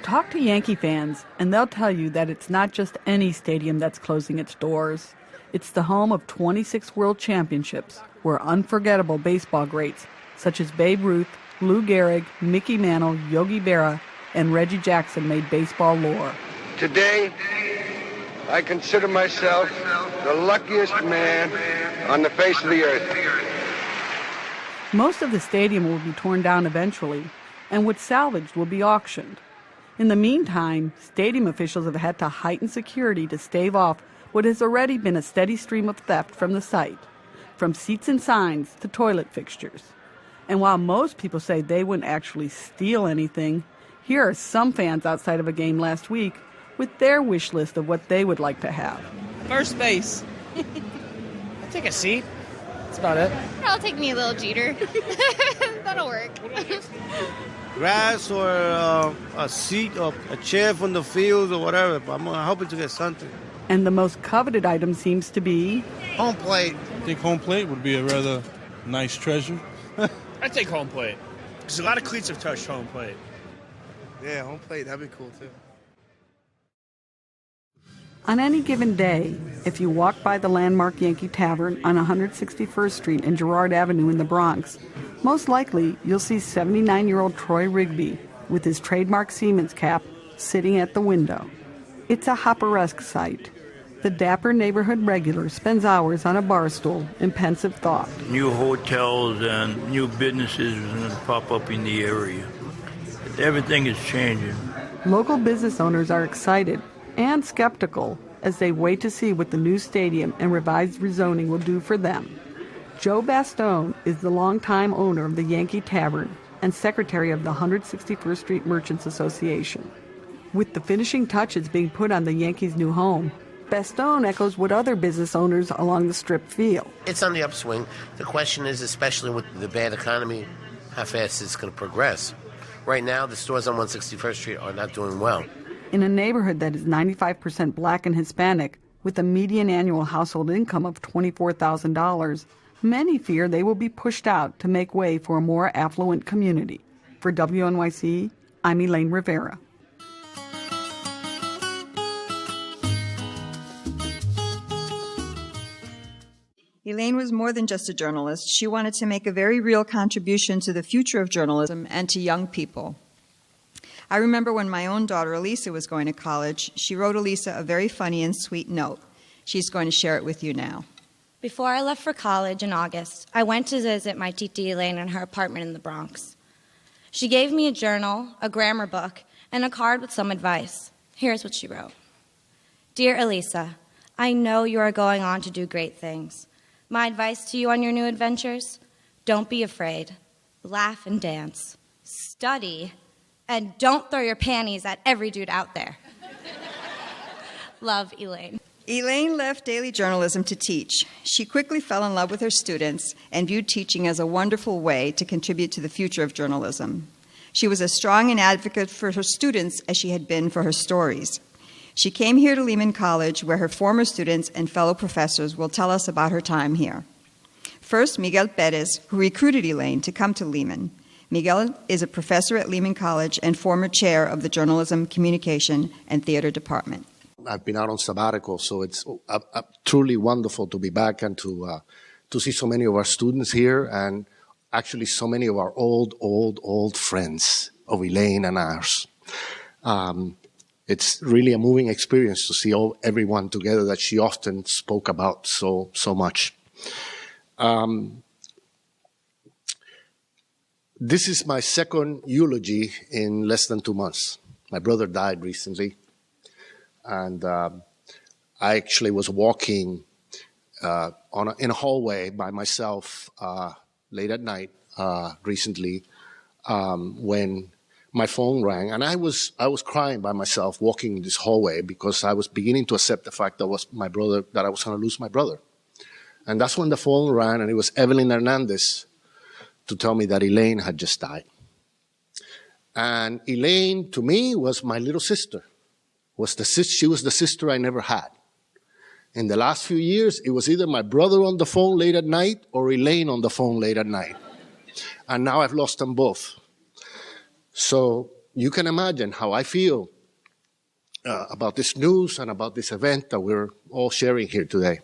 Talk to Yankee fans, and they'll tell you that it's not just any stadium that's closing its doors. It's the home of 26 world championships, where unforgettable baseball greats, such as Babe Ruth, Lou Gehrig, Mickey Mantle, Yogi Berra, and Reggie Jackson made baseball lore. Today, I consider myself the luckiest man on the face of the earth. Most of the stadium will be torn down eventually, and what's salvaged will be auctioned. In the meantime, stadium officials have had to heighten security to stave off what has already been a steady stream of theft from the site, from seats and signs to toilet fixtures. And while most people say they wouldn't actually steal anything, here are some fans outside of a game last week with their wish list of what they would like to have. First base. I'll take a seat. That's about it. I'll take me a little Jeter. That'll work. Grass or a seat or a chair from the field or whatever. But I'm hoping to get something. And the most coveted item seems to be home plate. I think home plate would be a rather nice treasure. I'd take home plate. Because a lot of cleats have touched home plate. Yeah, home plate. That'd be cool, too. On any given day, if you walk by the landmark Yankee Tavern on 161st Street and Girard Avenue in the Bronx, most likely you'll see 79-year-old Troy Rigby with his trademark Siemens cap sitting at the window. It's a Hopperesque sight. The dapper neighborhood regular spends hours on a bar stool in pensive thought. New hotels and new businesses are going to pop up in the area. Everything is changing. Local business owners are excited and skeptical as they wait to see what the new stadium and revised rezoning will do for them. Joe Bastone is the longtime owner of the Yankee Tavern and secretary of the 161st Street Merchants Association. With the finishing touches being put on the Yankees' new home, Bastone echoes what other business owners along the Strip feel. It's on the upswing. The question is, especially with the bad economy, how fast it's going to progress. Right now, the stores on 161st Street are not doing well. In a neighborhood that is 95% black and Hispanic, with a median annual household income of $24,000, many fear they will be pushed out to make way for a more affluent community. For WNYC, I'm Elaine Rivera. Elaine was more than just a journalist. She wanted to make a very real contribution to the future of journalism and to young people. I remember when my own daughter, Elisa, was going to college, she wrote Elisa a very funny and sweet note. She's going to share it with you now. Before I left for college in August, I went to visit my Titi Elaine in her apartment in the Bronx. She gave me a journal, a grammar book, and a card with some advice. Here's what she wrote. Dear Elisa, I know you are going on to do great things. My advice to you on your new adventures, don't be afraid. Laugh and dance. Study. And don't throw your panties at every dude out there. Love, Elaine. Elaine left daily journalism to teach. She quickly fell in love with her students and viewed teaching as a wonderful way to contribute to the future of journalism. She was as strong an advocate for her students as she had been for her stories. She came here to Lehman College, where her former students and fellow professors will tell us about her time here. First, Miguel Perez, who recruited Elaine to come to Lehman. Miguel is a professor at Lehman College and former chair of the Journalism, Communication, and Theater Department. I've been out on sabbatical, so it's truly wonderful to be back and to see so many of our students here and actually so many of our old friends of Elaine and ours. It's really a moving experience to see everyone together that she often spoke about so much. This is my second eulogy in less than 2 months. My brother died recently, and I actually was walking in a hallway by myself late at night recently when my phone rang, and I was crying by myself walking in this hallway because I was beginning to accept the fact that I was going to lose my brother. And that's when the phone rang, and it was Evelyn Hernandez to tell me that Elaine had just died. And Elaine, to me, was my little sister. She was the sister I never had. In the last few years, it was either my brother on the phone late at night or Elaine on the phone late at night. And now I've lost them both. So you can imagine how I feel about this news and about this event that we're all sharing here today.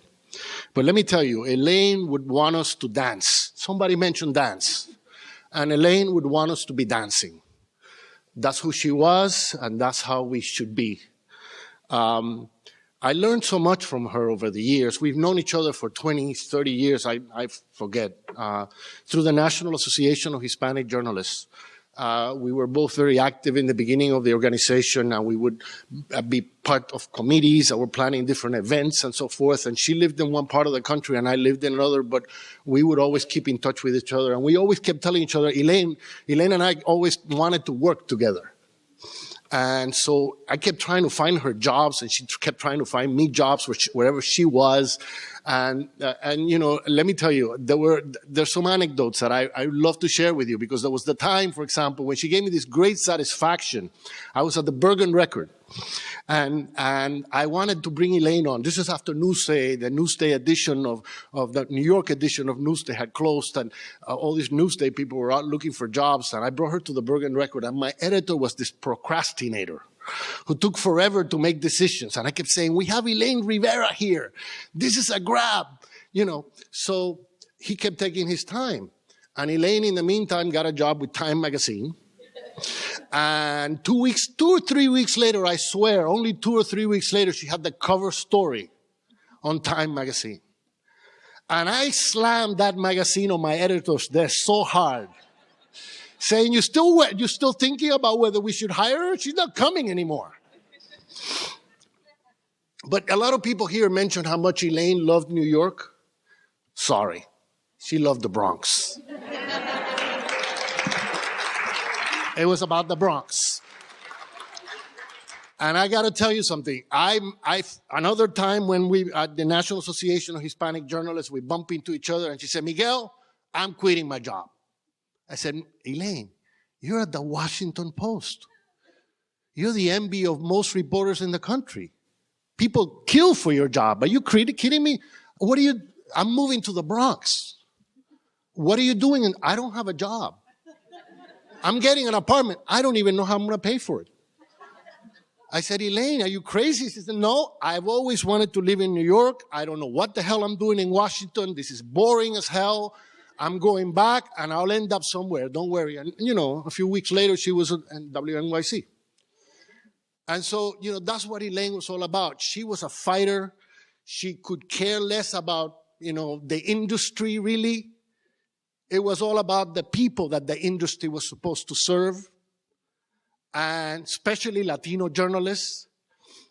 But let me tell you, Elaine would want us to dance. Somebody mentioned dance. And Elaine would want us to be dancing. That's who she was, and that's how we should be. I learned so much from her over the years. We've known each other for 20, 30 years, I forget, through the National Association of Hispanic Journalists. We were both very active in the beginning of the organization, and we would be part of committees that were planning different events and so forth. And she lived in one part of the country, and I lived in another, but we would always keep in touch with each other. And we always kept telling each other, Elaine and I always wanted to work together. And so I kept trying to find her jobs, and she kept trying to find me jobs wherever she was. And you know, let me tell you, there's some anecdotes that I love to share with you, because there was the time, for example, when she gave me this great satisfaction. I was at the Bergen Record, and I wanted to bring Elaine on. This is after Newsday, the Newsday edition of the New York edition of Newsday had closed, and all these Newsday people were out looking for jobs, and I brought her to the Bergen Record, and my editor was this procrastinator who took forever to make decisions. And I kept saying, we have Elaine Rivera here. This is a grab, you know. So he kept taking his time. And Elaine, in the meantime, got a job with Time magazine. And 2 or 3 weeks later, I swear, only 2 or 3 weeks later, she had the cover story on Time magazine. And I slammed that magazine on my editor's desk so hard, saying, you still thinking about whether we should hire her? She's not coming anymore. But a lot of people here mentioned how much Elaine loved New York. Sorry, she loved the Bronx. It was about the Bronx. And I got to tell you something. Another time when we, at the National Association of Hispanic Journalists, we bumped into each other, and she said, Miguel, I'm quitting my job. I said, Elaine, you're at the Washington Post. You're the envy of most reporters in the country. People kill for your job. Are you kidding me? I'm moving to the Bronx. What are you doing? I don't have a job. I'm getting an apartment. I don't even know how I'm going to pay for it. I said, Elaine, are you crazy? She said, no, I've always wanted to live in New York. I don't know what the hell I'm doing in Washington. This is boring as hell. I'm going back, and I'll end up somewhere. Don't worry. And, you know, a few weeks later, she was at WNYC. And so, you know, that's what Elaine was all about. She was a fighter. She could care less about, you know, the industry, really. It was all about the people that the industry was supposed to serve, and especially Latino journalists.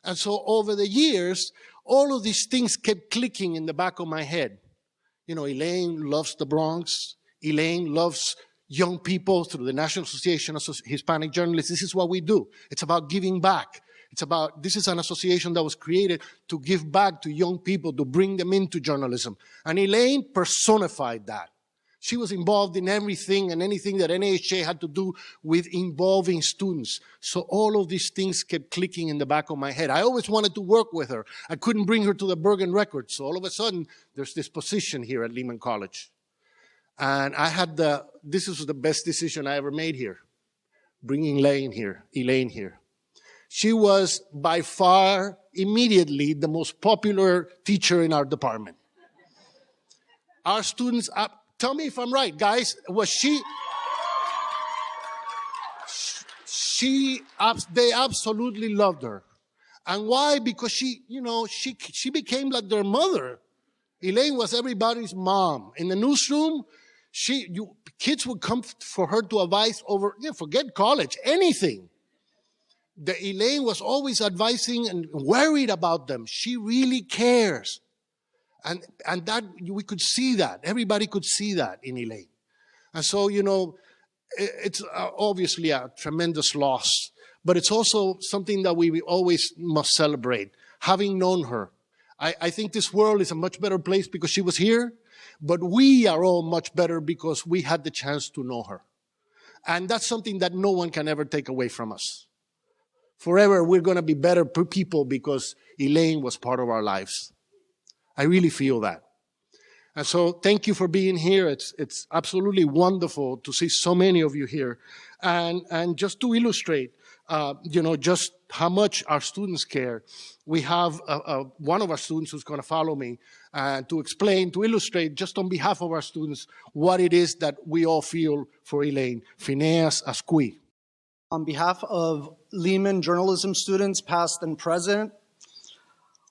And so over the years, all of these things kept clicking in the back of my head. You know, Elaine loves the Bronx. Elaine loves young people through the National Association of Hispanic Journalists. This is what we do. It's about giving back. This is an association that was created to give back to young people, to bring them into journalism. And Elaine personified that. She was involved in everything and anything that NAHJ had to do with involving students. So all of these things kept clicking in the back of my head. I always wanted to work with her. I couldn't bring her to the Bergen Record. So all of a sudden, there's this position here at Lehman College. And this was the best decision I ever made here, bringing Elaine here. She was by far, immediately, the most popular teacher in our department. Our students, tell me if I'm right, guys, they absolutely loved her. And why? Because she became like their mother. Elaine was everybody's mom. In the newsroom, kids would come for her to advise over, forget college, anything. Elaine was always advising and worried about them. She really cares. And that, we could see that. Everybody could see that in Elaine. And so, it's obviously a tremendous loss, but it's also something that we always must celebrate. Having known her, I think this world is a much better place because she was here, but we are all much better because we had the chance to know her. And that's something that no one can ever take away from us. Forever, we're going to be better people because Elaine was part of our lives. I really feel that. And so thank you for being here. It's absolutely wonderful to see so many of you here. And just to illustrate, just how much our students care, we have one of our students who's going to follow me to explain, to illustrate, just on behalf of our students, what it is that we all feel for Elaine. Phineas Asqui. On behalf of Lehman journalism students, past and present,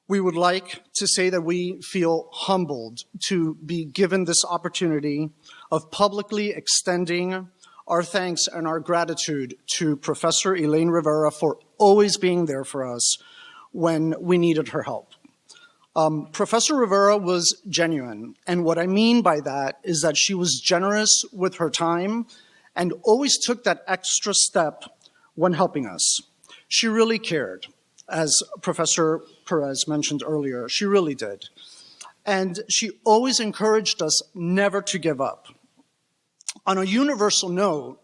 we would like to say that we feel humbled to be given this opportunity of publicly extending our thanks and our gratitude to Professor Elaine Rivera for always being there for us when we needed her help. Professor Rivera was genuine, and what I mean by that is that she was generous with her time and always took that extra step when helping us. She really cared, as Professor Perez mentioned earlier. She really did. And she always encouraged us never to give up. On a universal note,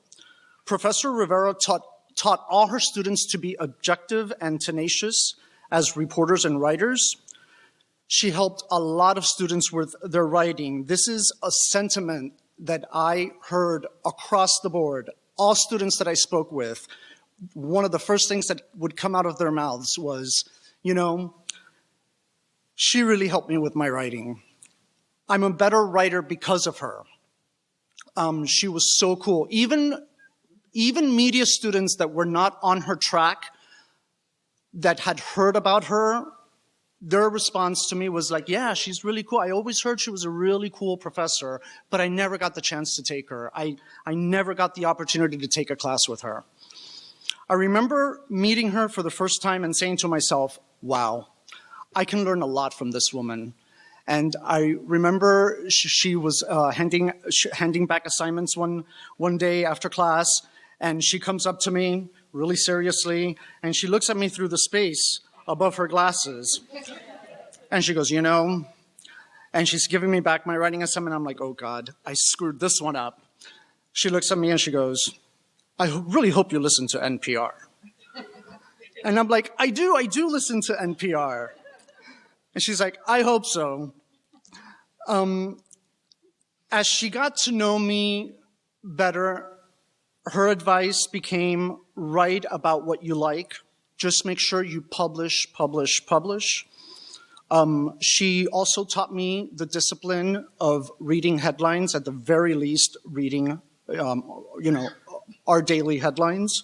Professor Rivera taught all her students to be objective and tenacious as reporters and writers. She helped a lot of students with their writing. This is a sentiment that I heard across the board. All students that I spoke with, one of the first things that would come out of their mouths was, she really helped me with my writing. I'm a better writer because of her. She was so cool. Even media students that were not on her track, that had heard about her, their response to me was like, yeah, she's really cool. I always heard she was a really cool professor, but I never got the chance to take her. I never got the opportunity to take a class with her. I remember meeting her for the first time and saying to myself, wow, I can learn a lot from this woman. And I remember she was handing back assignments one day after class, and she comes up to me really seriously, and she looks at me through the space above her glasses. And she goes, and she's giving me back my writing assignment. I'm like, oh God, I screwed this one up. She looks at me and she goes, I really hope you listen to NPR. And I'm like, I do listen to NPR. And she's like, I hope so. As she got to know me better, her advice became write about what you like. Just make sure you publish. She also taught me the discipline of reading headlines, at the very least reading, our daily headlines.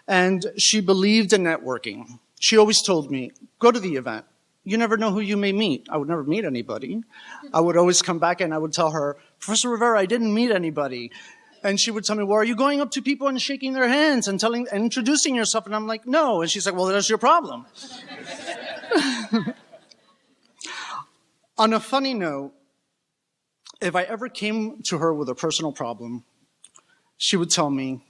And she believed in networking. She always told me, go to the event. You never know who you may meet. I would never meet anybody. I would always come back and I would tell her, Professor Rivera, I didn't meet anybody. And she would tell me, well, are you going up to people and shaking their hands and introducing yourself? And I'm like, no. And she's like, well, that's your problem. On a funny note, if I ever came to her with a personal problem, she would tell me,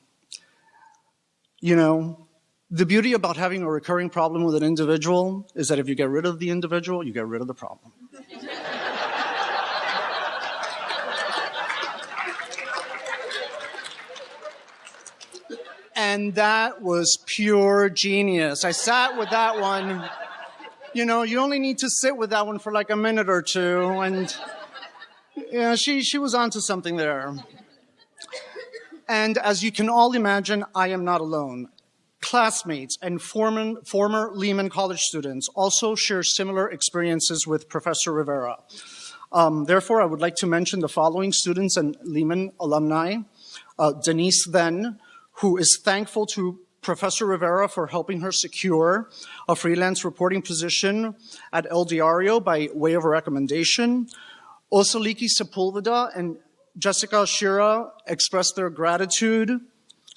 the beauty about having a recurring problem with an individual is that if you get rid of the individual, you get rid of the problem. And that was pure genius. I sat with that one. You only need to sit with that one for like a minute or two. And she was onto something there. And as you can all imagine, I am not alone. Classmates and former Lehman College students also share similar experiences with Professor Rivera. Therefore, I would like to mention the following students and Lehman alumni. Denise Then, who is thankful to Professor Rivera for helping her secure a freelance reporting position at El Diario by way of a recommendation. Osaliki Sepulveda and Jessica Shira expressed their gratitude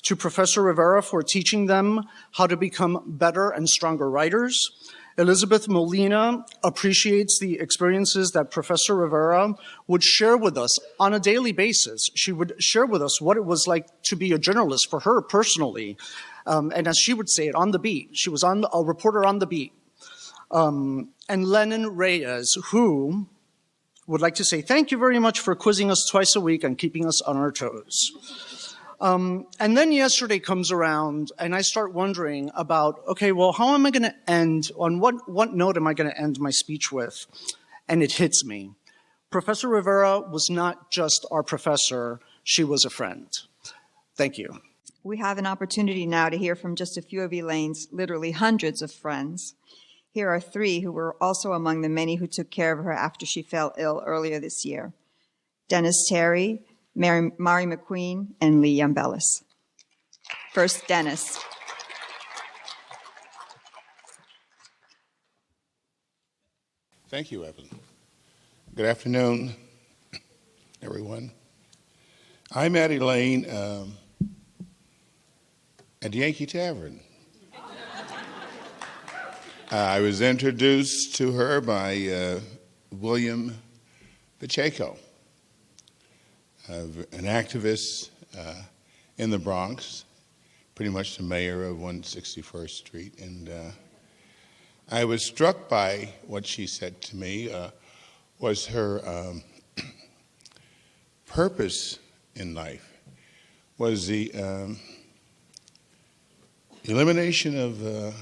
to Professor Rivera for teaching them how to become better and stronger writers. Elizabeth Molina appreciates the experiences that Professor Rivera would share with us on a daily basis. She would share with us what it was like to be a journalist for her personally. And as she would say it, on the beat. She was a reporter on the beat. And Lennon Reyes, who would like to say thank you very much for quizzing us twice a week and keeping us on our toes. And then yesterday comes around and I start wondering about, okay, well, how am I going to end, on what note am I going to end my speech with? And it hits me. Professor Rivera was not just our professor, she was a friend. Thank you. We have an opportunity now to hear from just a few of Elaine's literally hundreds of friends. Here are three who were also among the many who took care of her after she fell ill earlier this year: Dennis Terry, Mari McQueen, and Lee Yambellis. First, Dennis. Thank you, Evan. Good afternoon, everyone. I met Elaine at the Yankee Tavern. I was introduced to her by William Pacheco, an activist in the Bronx, pretty much the mayor of 161st Street. And I was struck by what she said to me was her purpose in life was the elimination of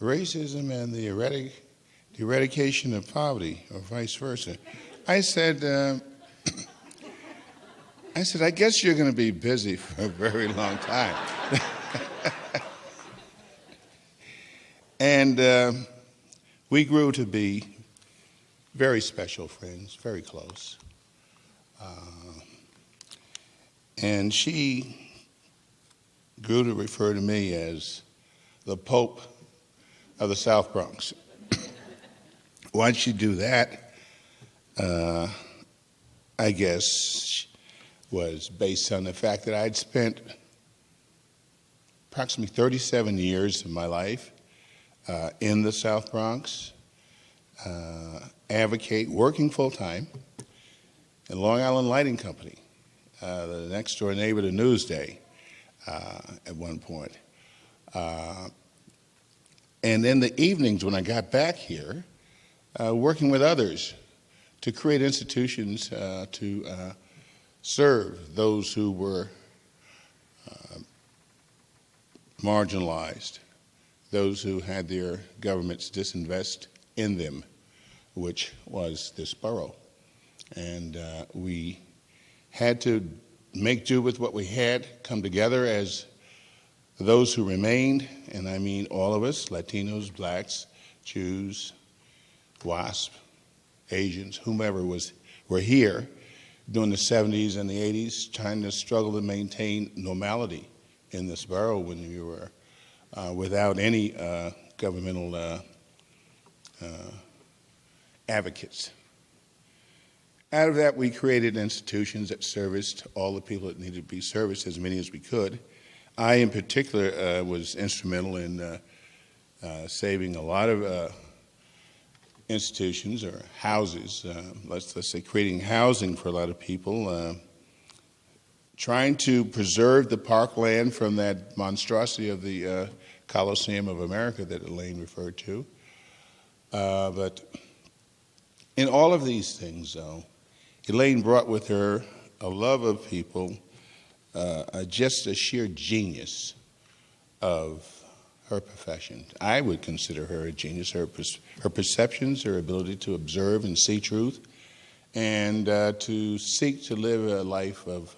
racism and the eradication of poverty, or vice versa. I said, I guess you're going to be busy for a very long time. And we grew to be very special friends, very close. And she grew to refer to me as the Pope of the South Bronx. Why'd she do that? I guess was based on the fact that I'd spent approximately 37 years of my life in the South Bronx, working full-time in Long Island Lighting Company, the next door neighbor to Newsday at one point. And in the evenings when I got back here, working with others to create institutions to serve those who were marginalized, those who had their governments disinvest in them, which was this borough. And we had to make do with what we had, come together as those who remained, and I mean all of us, Latinos, blacks, Jews, WASP, Asians, whomever were here during the 70s and the 80s, trying to struggle to maintain normality in this borough when you were without any governmental advocates. Out of that, we created institutions that serviced all the people that needed to be serviced, as many as we could. I, in particular, was instrumental in saving a lot of institutions or houses, let's say creating housing for a lot of people, trying to preserve the parkland from that monstrosity of the Coliseum of America that Elaine referred to. But in all of these things, though, Elaine brought with her a love of people, just a sheer genius of her profession. I would consider her a genius. Her perceptions, her ability to observe and see truth, and to seek to live a life of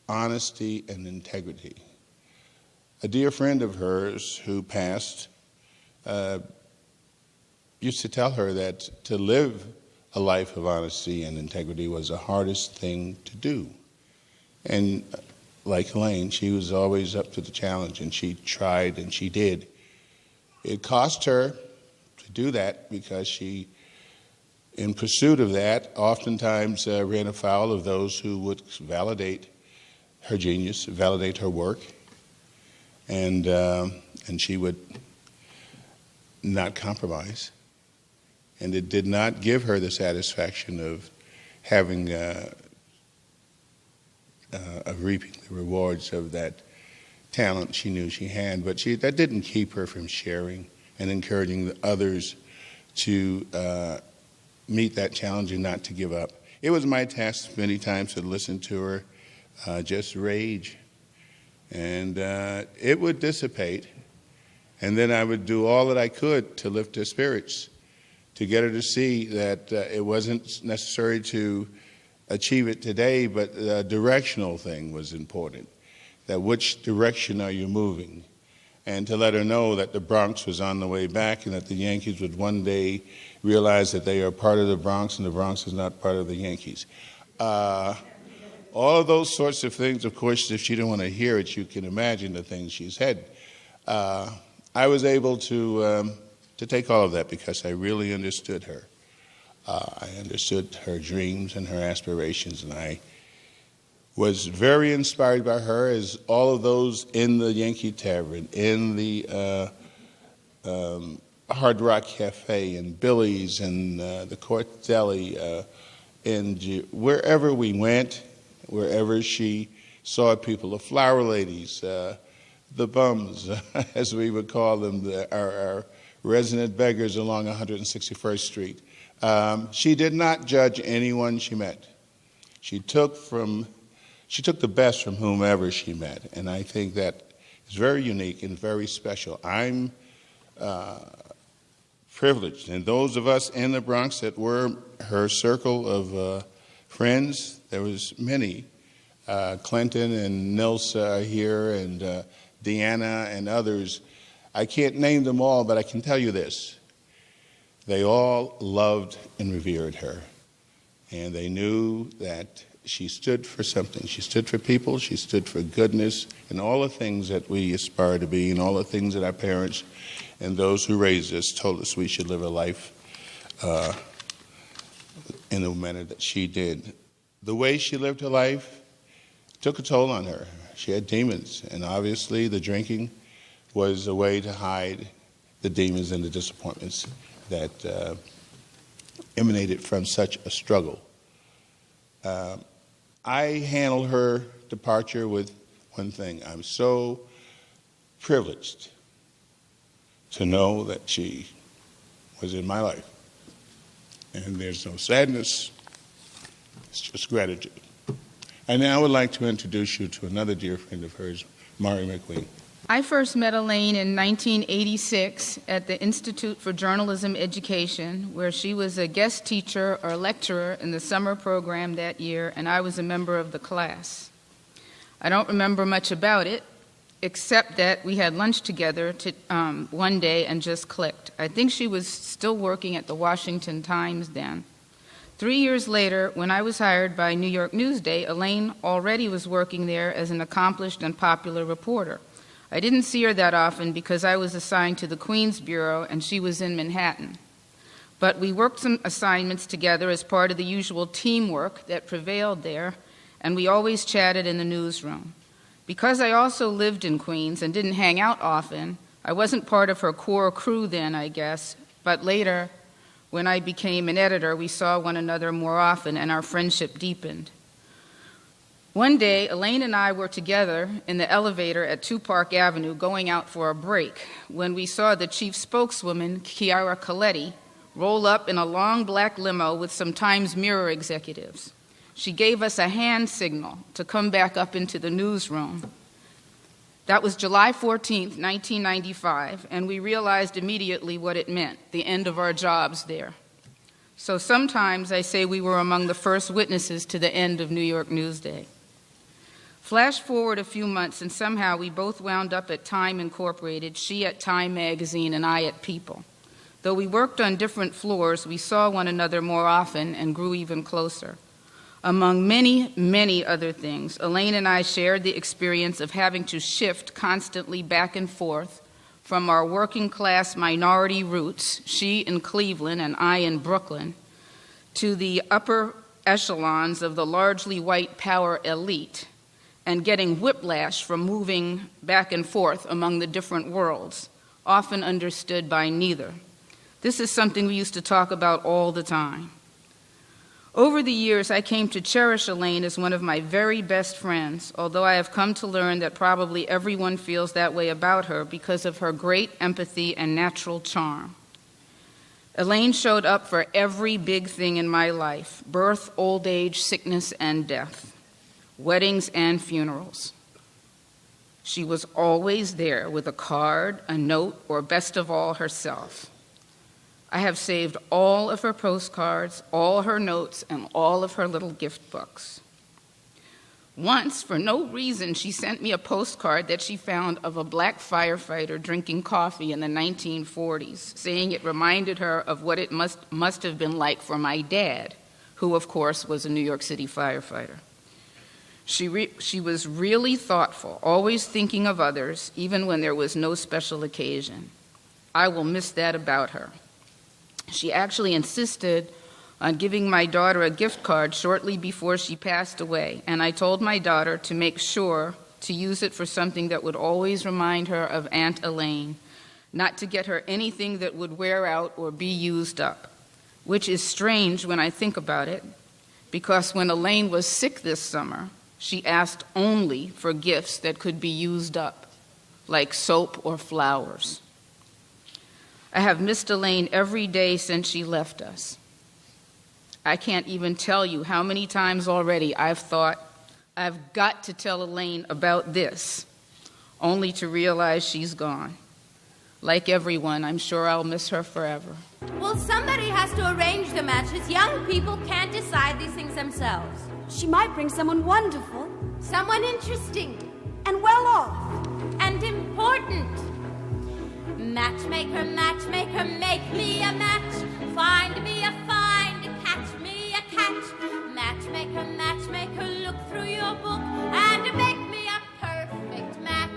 honesty and integrity. A dear friend of hers who passed used to tell her that to live a life of honesty and integrity was the hardest thing to do. And like Elaine, she was always up to the challenge, and she tried and she did. It cost her to do that because she, in pursuit of that, oftentimes ran afoul of those who would validate her genius, validate her work, and she would not compromise. And it did not give her the satisfaction of having, of reaping the rewards of that talent she knew she had. But that didn't keep her from sharing and encouraging the others to meet that challenge and not to give up. It was my task many times to listen to her just rage. And it would dissipate. And then I would do all that I could to lift her spirits, to get her to see that it wasn't necessary to achieve it today, but the directional thing was important. That which direction are you moving? And to let her know that the Bronx was on the way back and that the Yankees would one day realize that they are part of the Bronx and the Bronx is not part of the Yankees. All of those sorts of things, of course, if she didn't want to hear it, you can imagine the things she said. I was able to take all of that because I really understood her. I understood her dreams and her aspirations, and I was very inspired by her, as all of those in the Yankee Tavern, in the Hard Rock Cafe, and Billy's, and the Court Deli, and wherever we went, wherever she saw people, the flower ladies, the bums, as we would call them, our resident beggars along 161st Street. She did not judge anyone she met. She took the best from whomever she met, and I think that is very unique and very special. I'm privileged, and those of us in the Bronx that were her circle of friends, there was many. Clinton and Nilsa are here, and Deanna and others. I can't name them all, but I can tell you this. They all loved and revered her, and they knew that she stood for something. She stood for people, she stood for goodness, and all the things that we aspire to be, and all the things that our parents and those who raised us told us we should live a life in the manner that she did. The way she lived her life took a toll on her. She had demons, and obviously the drinking was a way to hide the demons and the disappointments that emanated from such a struggle. I handled her departure with one thing. I'm so privileged to know that she was in my life. And there's no sadness, it's just gratitude. And now I would like to introduce you to another dear friend of hers, Mari McQueen. I first met Elaine in 1986 at the Institute for Journalism Education, where she was a guest teacher or lecturer in the summer program that year, and I was a member of the class. I don't remember much about it, except that we had lunch together one day and just clicked. I think she was still working at the Washington Times then. 3 years later, when I was hired by New York Newsday, Elaine already was working there as an accomplished and popular reporter. I didn't see her that often because I was assigned to the Queens Bureau and she was in Manhattan. But we worked some assignments together as part of the usual teamwork that prevailed there, and we always chatted in the newsroom. Because I also lived in Queens and didn't hang out often, I wasn't part of her core crew then, I guess, but later, when I became an editor, we saw one another more often and our friendship deepened. One day, Elaine and I were together in the elevator at 2 Park Avenue going out for a break when we saw the chief spokeswoman, Chiara Coletti, roll up in a long black limo with some Times Mirror executives. She gave us a hand signal to come back up into the newsroom. That was July 14th, 1995, and we realized immediately what it meant, the end of our jobs there. So sometimes I say we were among the first witnesses to the end of New York Newsday. Flash forward a few months, and somehow we both wound up at Time Incorporated, she at Time Magazine and I at People. Though we worked on different floors, we saw one another more often and grew even closer. Among many, many other things, Elaine and I shared the experience of having to shift constantly back and forth from our working class minority roots, she in Cleveland and I in Brooklyn, to the upper echelons of the largely white power elite, and getting whiplash from moving back and forth among the different worlds, often understood by neither. This is something we used to talk about all the time. Over the years, I came to cherish Elaine as one of my very best friends, although I have come to learn that probably everyone feels that way about her because of her great empathy and natural charm. Elaine showed up for every big thing in my life: birth, old age, sickness, and death, weddings and funerals. She was always there with a card, a note, or best of all, herself. I have saved all of her postcards, all her notes, and all of her little gift books. Once, for no reason, she sent me a postcard that she found of a black firefighter drinking coffee in the 1940s, saying it reminded her of what it must have been like for my dad, who, of course, was a New York City firefighter. She was really thoughtful, always thinking of others, even when there was no special occasion. I will miss that about her. She actually insisted on giving my daughter a gift card shortly before she passed away, and I told my daughter to make sure to use it for something that would always remind her of Aunt Elaine, not to get her anything that would wear out or be used up, which is strange when I think about it, because when Elaine was sick this summer, she asked only for gifts that could be used up, like soap or flowers. I have missed Elaine every day since she left us. I can't even tell you how many times already I've thought, I've got to tell Elaine about this, only to realize she's gone. Like everyone, I'm sure I'll miss her forever. Well, somebody has to arrange the matches. Young people can't decide these things themselves. She might bring someone wonderful. Someone interesting. And well off. And important. Matchmaker, matchmaker, make me a match. Find me a find, catch me a catch. Matchmaker, matchmaker, look through your book and make me a perfect match.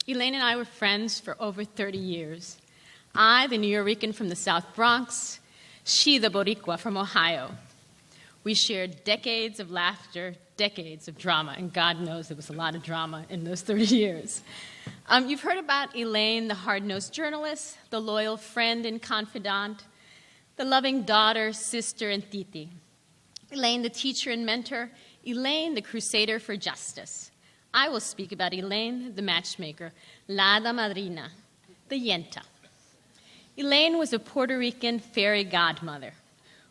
Elaine and I were friends for over 30 years. I, the New Yorican from the South Bronx, she, the Boricua from Ohio. We shared decades of laughter, decades of drama, and God knows there was a lot of drama in those 30 years. You've heard about Elaine, the hard-nosed journalist, the loyal friend and confidant, the loving daughter, sister, and titi. Elaine, the teacher and mentor. Elaine, the crusader for justice. I will speak about Elaine, the matchmaker, la hada madrina, the yenta. Elaine was a Puerto Rican fairy godmother,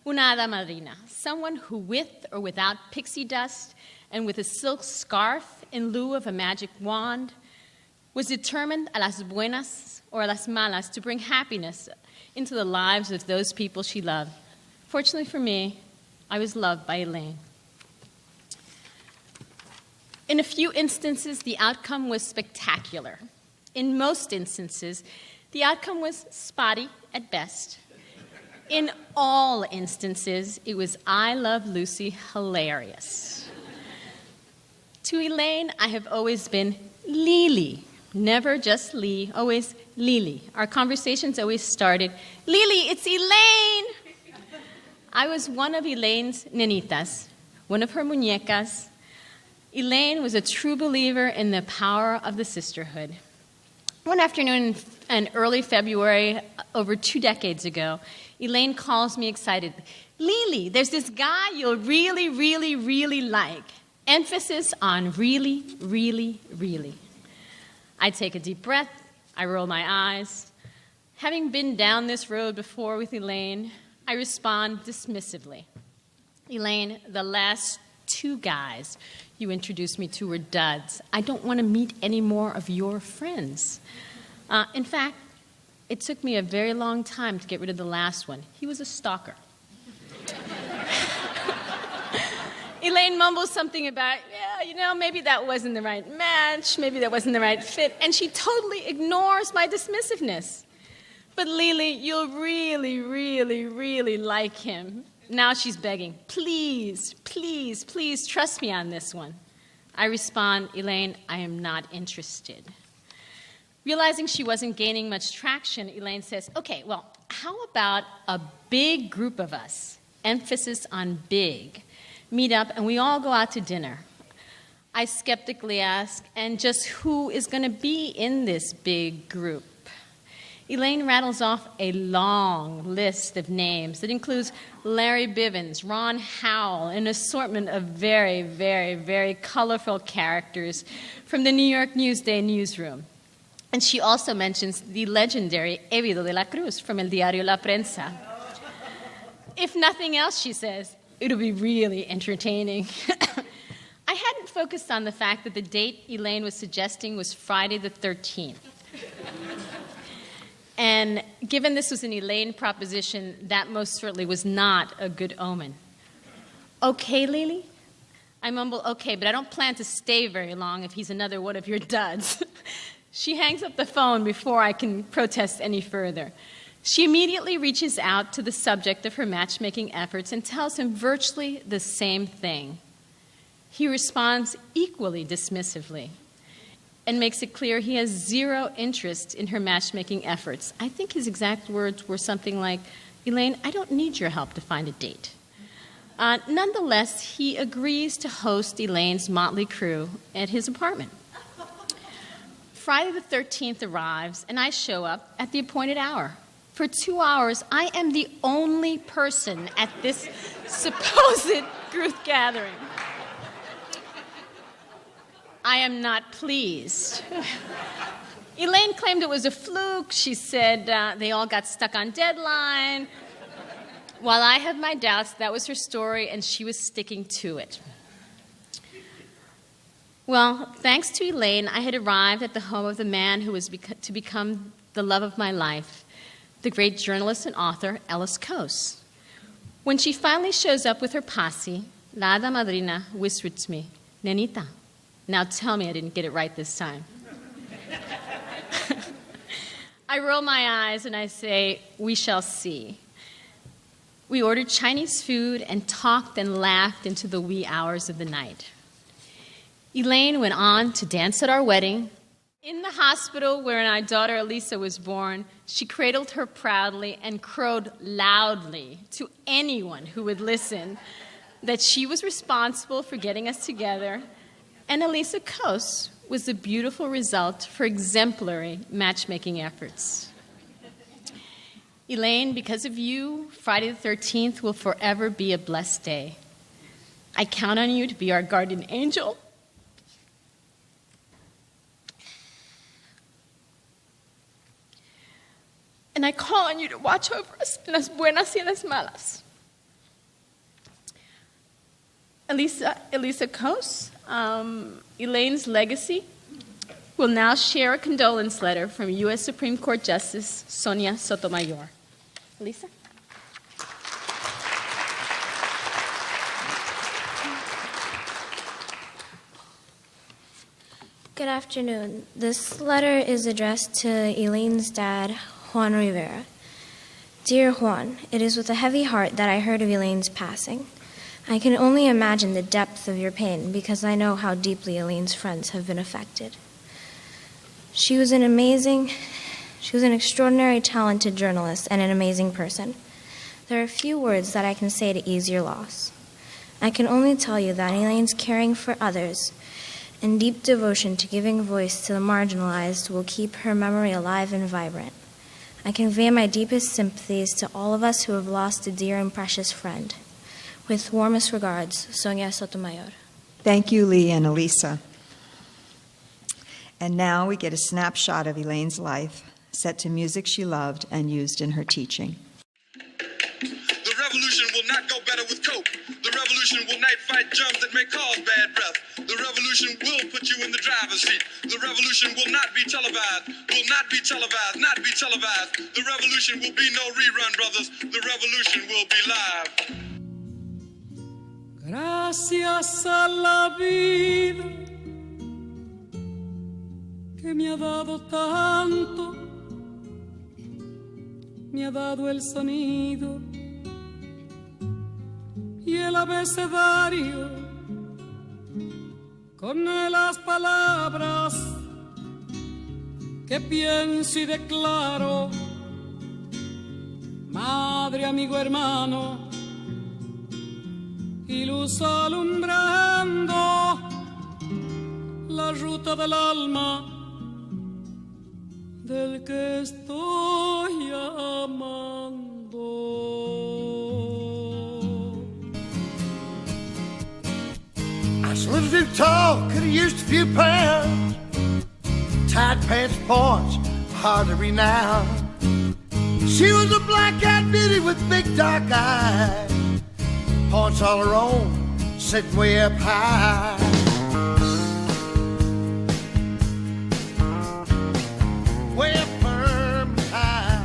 una hada madrina, someone who, with or without pixie dust and with a silk scarf in lieu of a magic wand, was determined a las buenas or a las malas to bring happiness into the lives of those people she loved. Fortunately for me, I was loved by Elaine. In a few instances, the outcome was spectacular. In most instances, the outcome was spotty at best. In all instances, it was I Love Lucy hilarious. To Elaine, I have always been Lily, never just Lee, always Lily. Our conversations always started, Lily, it's Elaine! I was one of Elaine's nenitas, one of her muñecas. Elaine was a true believer in the power of the sisterhood. One afternoon in early February, over 2 decades ago, Elaine calls me excited. Lily, there's this guy you'll really, really, really like. Emphasis on really, really, really. I take a deep breath. I roll my eyes. Having been down this road before with Elaine, I respond dismissively. Elaine, the last 2 guys you introduced me to were duds. I don't want to meet any more of your friends. In fact, it took me a very long time to get rid of the last one. He was a stalker. Elaine mumbles something about, maybe that wasn't the right match, maybe that wasn't the right fit, and she totally ignores my dismissiveness. But Lily, you'll really, really, really like him. Now she's begging, please, please, please trust me on this one. I respond, Elaine, I am not interested. Realizing she wasn't gaining much traction, Elaine says, okay, well, how about a big group of us, emphasis on big, meet up and we all go out to dinner. I skeptically ask, and just who is going to be in this big group? Elaine rattles off a long list of names that includes Larry Bivens, Ron Howell, an assortment of very, very, very colorful characters from the New York Newsday newsroom. And she also mentions the legendary Evido de la Cruz from El Diario La Prensa. If nothing else, she says, it'll be really entertaining. I hadn't focused on the fact that the date Elaine was suggesting was Friday the 13th. And given this was an Elaine proposition, that most certainly was not a good omen. Okay, Lily? I mumble, okay, but I don't plan to stay very long if he's another one of your duds. She hangs up the phone before I can protest any further. She immediately reaches out to the subject of her matchmaking efforts and tells him virtually the same thing. He responds equally dismissively and makes it clear he has zero interest in her matchmaking efforts. I think his exact words were something like, Elaine, I don't need your help to find a date. Nonetheless, he agrees to host Elaine's motley crew at his apartment. Friday the 13th arrives, and I show up at the appointed hour. For 2 hours, I am the only person at this supposed group gathering. I am not pleased. Elaine claimed it was a fluke. She said they all got stuck on deadline. While I had my doubts, that was her story, and she was sticking to it. Well, thanks to Elaine, I had arrived at the home of the man who was to become the love of my life, the great journalist and author, Ellis Coase. When she finally shows up with her posse, la hada madrina whispers to me, Nenita, now tell me I didn't get it right this time. I roll my eyes and I say, we shall see. We ordered Chinese food and talked and laughed into the wee hours of the night. Elaine went on to dance at our wedding. In the hospital where our daughter Elisa was born, she cradled her proudly and crowed loudly to anyone who would listen that she was responsible for getting us together, and Elisa Coase was the beautiful result for exemplary matchmaking efforts. Elaine, because of you, Friday the 13th will forever be a blessed day. I count on you to be our guardian angel. And I call on you to watch over us en las buenas y en las malas. Elisa Coase, Elaine's legacy, will now share a condolence letter from U.S. Supreme Court Justice Sonia Sotomayor. Elisa? Good afternoon. This letter is addressed to Elaine's dad, Juan Rivera. Dear Juan, it is with a heavy heart that I heard of Elaine's passing. I can only imagine the depth of your pain because I know how deeply Elaine's friends have been affected. She was an extraordinary, talented journalist and an amazing person. There are few words that I can say to ease your loss. I can only tell you that Elaine's caring for others and deep devotion to giving voice to the marginalized will keep her memory alive and vibrant. I convey my deepest sympathies to all of us who have lost a dear and precious friend. With warmest regards, Sonia Sotomayor. Thank you, Lee and Elisa. And now we get a snapshot of Elaine's life, set to music she loved and used in her teaching. The revolution will not go better with coke. The revolution will not fight germs that may cause bad breath. The revolution will put you in the driver's seat. The revolution will not be televised, not be televised. The revolution will be no rerun, brothers. The revolution will be live. Gracias a la vida que me ha dado tanto, me ha dado el sonido y el abecedario con las palabras que pienso y declaro, madre, amigo, hermano, y luz alumbrando la ruta del alma del que estoy amando. I was a little too tall, could have used a few pounds. Tight pants points, hard to read now. She was a black-eyed beauty with big dark eyes, points all her own, sitting way up high. Way up firm and high.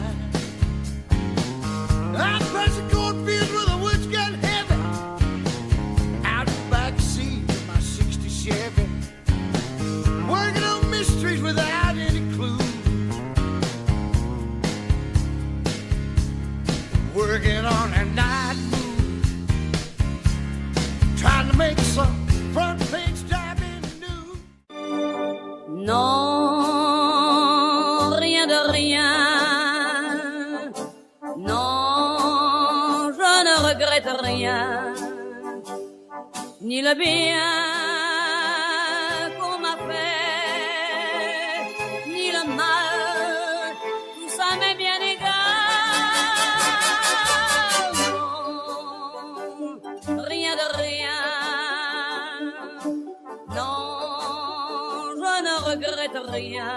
I'd press the cornfield where the woods got heavy, out the back seat of my 60 Chevy, working on mysteries without any clue, working on a night move, trying to make some front page diving new. Non, rien de rien. Non, je ne regrette rien. Ni le bien qu'on m'a fait, ni le mal, tout ça m'est bien égal. Non, rien de rien. Non, je ne regrette rien.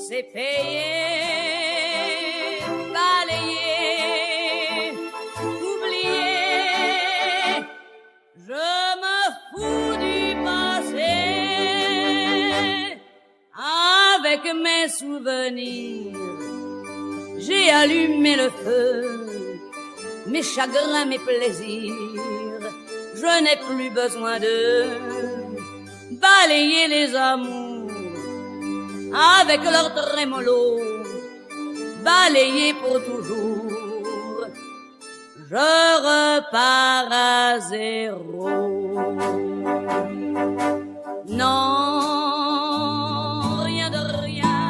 C'est payé, balayé, oublié. Je me fous du passé. Avec mes souvenirs, j'ai allumé le feu. Mes chagrins, mes plaisirs, je n'ai plus besoin de balayer les amours avec leur trémolo, balayer pour toujours. Je repars à zéro. Non, rien de rien.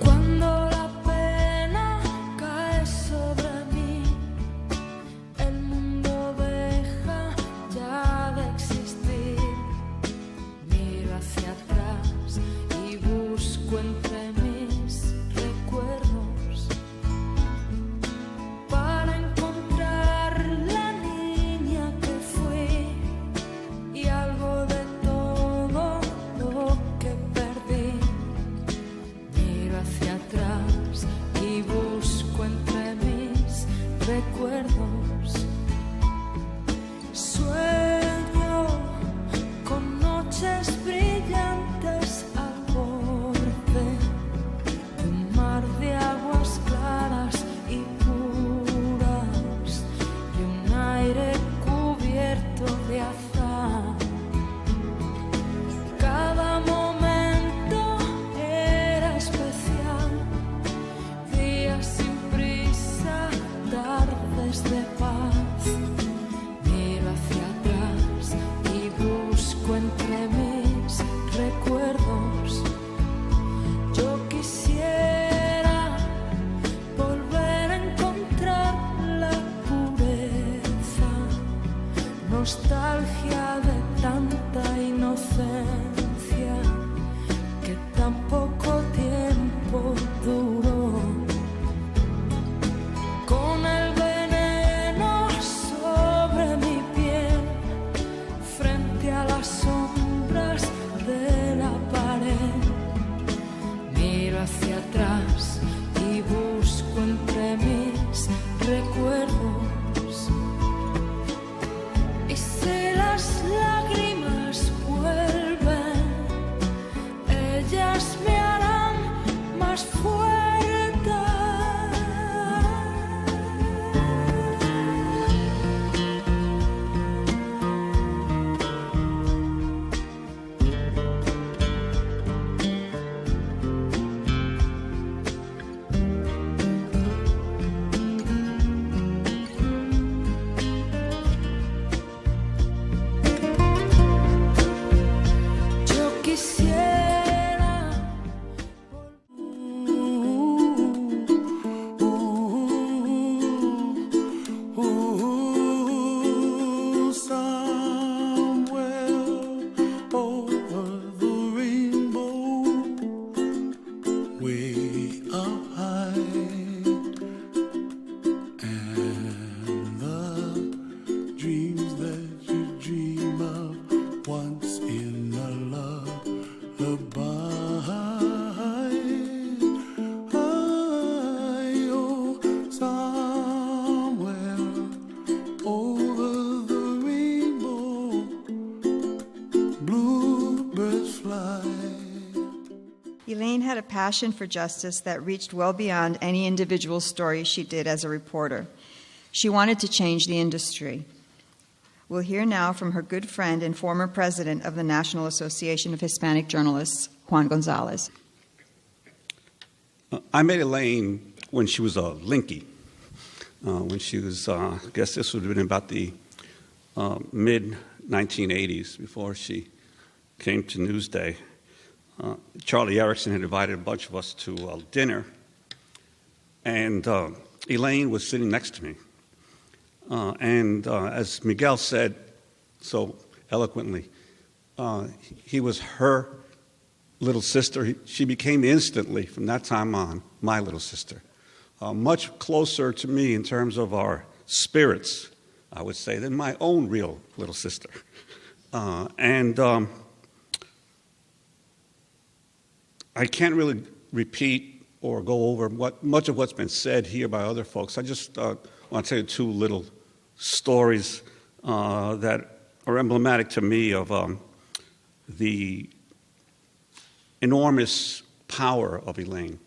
Cuando la pena cae sobre mí, el mundo deja ya de existir. Miro hacia atrás y busco entre mis recuerdos para encontrar la niña que fui y algo de todo lo que perdí. Miro hacia atrás y busco entre mis recuerdos. Sueño con noches brillantes al borde de un mar de aguas claras y puras y un aire cubierto de azar. Cada momento era especial, días sin prisa, tardes de paz. Miro hacia atrás y busco entre mis recuerdos. Yo quisiera volver a encontrar la pureza, nostalgia de tanta inocencia que tan poco tiempo duró. Con el veneno sobre mi piel, frente a las sombras de la pared, miro hacia atrás y busco entre mis recuerdos. Y si las lágrimas vuelven, ellas me harán más fuerte. way up high, and the dreams that you dream of once in a lullaby. Oh, somewhere over the rainbow, bluebirds fly. Elaine had a passion for justice that reached well beyond any individual story she did as a reporter. She wanted to change the industry. We'll hear now from her good friend and former president of the National Association of Hispanic Journalists, Juan Gonzalez. I met Elaine when she was a Linky. When she was, I guess this would have been about the mid-1980s, before she came to Newsday. Charlie Erickson had invited a bunch of us to dinner, and Elaine was sitting next to me. And as Miguel said so eloquently, he was her little sister. She became instantly, from that time on, my little sister. Much closer to me in terms of our spirits, I would say, than my own real little sister. I can't really repeat or go over much of what's been said here by other folks. I just want to tell you two little stories that are emblematic to me of the enormous power of Elaine.